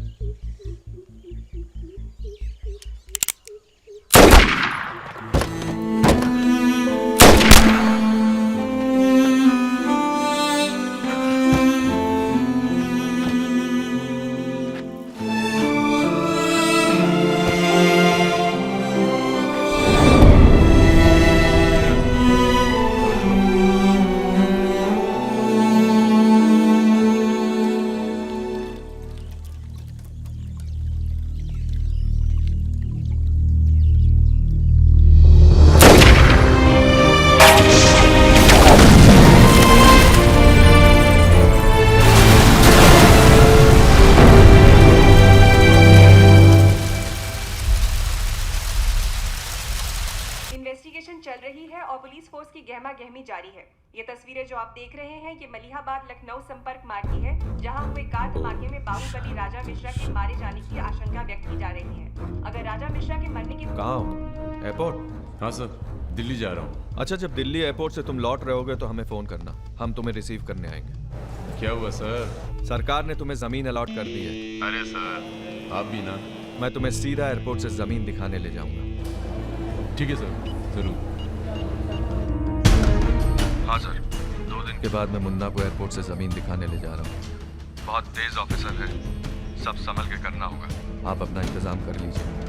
इन्वेस्टिगेशन चल रही है और पुलिस फोर्स की गहमा गहमी जारी है। ये तस्वीरें जो आप देख रहे हैं ये मलिहाबाद लखनऊ संपर्क मार्ग की है, जहां हुए कार धमाके में बाहुबली राजा मिश्रा के मारे जाने की आशंका व्यक्त की जा रही है। अगर राजा मिश्रा के मरने की कहाँ हो? एयरपोर्ट? हाँ सर, दिल्ली जा रहा हूँ। अच्छा, जब दिल्ली एयरपोर्ट से तुम लौट रहे होगे तो हमें फोन करना, हम तुम्हें रिसीव करने आएंगे। क्या हुआ सर? सरकार ने तुम्हें जमीन अलॉट कर दी है। अरे सर, आप भी ना। मैं तुम्हें सीधा एयरपोर्ट से जमीन दिखाने ले जाऊंगा। ठीक है सर, जरूर। हाँ सर, 2 दिन के बाद मैं मुन्ना को एयरपोर्ट से जमीन दिखाने ले जा रहा हूँ। बहुत तेज ऑफिसर है, सब संभल के करना होगा। आप अपना इंतजाम कर लीजिए।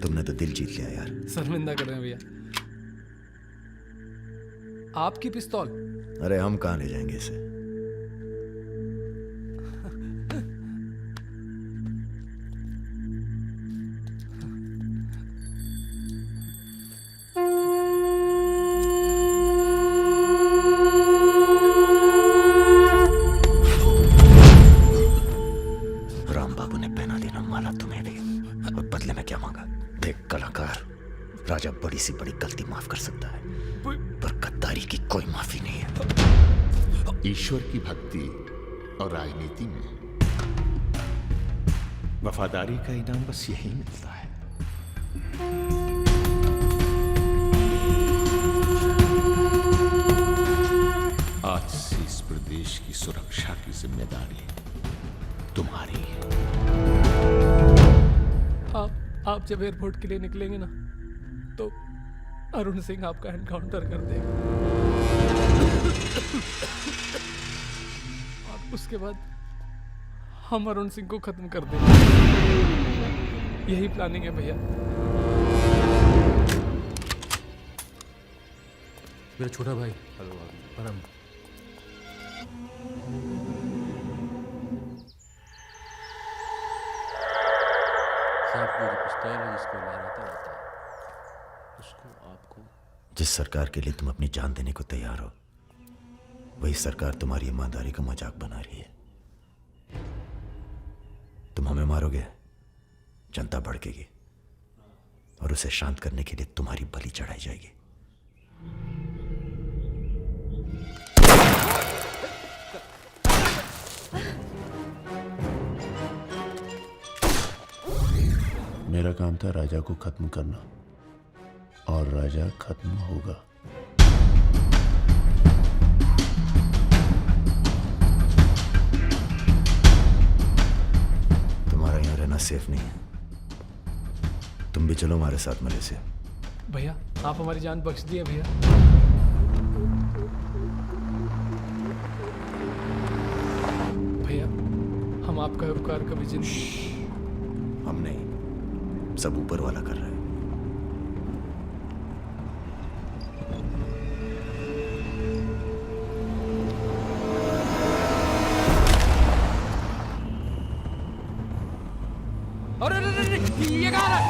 तुमने तो दिल जीत लिया यार। शर्मिंदा कर रहे हैं भैया। आपकी पिस्तौल? अरे हम कहाँ ले जाएंगे इसे? राम बाबू ने पहना देना माला तुम्हें भी, और बदले में क्या मांगा? देख कलाकार, राजा बड़ी सी बड़ी गलती माफ कर सकता है, पर गद्दारी की कोई माफी नहीं है। ईश्वर की भक्ति और राजनीति में वफादारी का इनाम बस यही मिलता है। आज से इस प्रदेश की सुरक्षा की जिम्मेदारी तुम्हारी है। आप जब एयरपोर्ट के लिए निकलेंगे ना, तो अरुण सिंह आपका एनकाउंटर कर देगा, और उसके बाद हम अरुण सिंह को खत्म कर देंगे। यही प्लानिंग है भैया। मेरा छोटा भाई परम। जिस सरकार के लिए तुम अपनी जान देने को तैयार हो, वही सरकार तुम्हारी ईमानदारी का मजाक बना रही है। तुम हमें मारोगे, जनता भड़केगी, और उसे शांत करने के लिए तुम्हारी बलि चढ़ाई जाएगी। मेरा काम था राजा को खत्म करना, और राजा खत्म होगा। तुम्हारा यहाँ रहना सेफ नहीं है, तुम भी चलो हमारे साथ मलेशिया। भैया आप हमारी जान बख्श दिए भैया। भैया हम आपका उपकार कभी जिंदगी। हम नहीं, सब ऊपर वाला कर रहा है। अरे ये कहाँ है?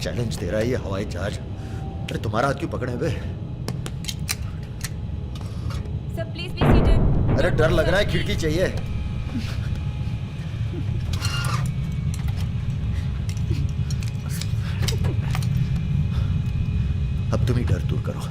चैलेंज दे रहा है ये हवाई जहाज। अरे तुम्हारा हाथ क्यों पकड़े हुए? Sir please be seated. अरे डर लग रहा है, खिड़की चाहिए। अब तुम ही डर दूर करो।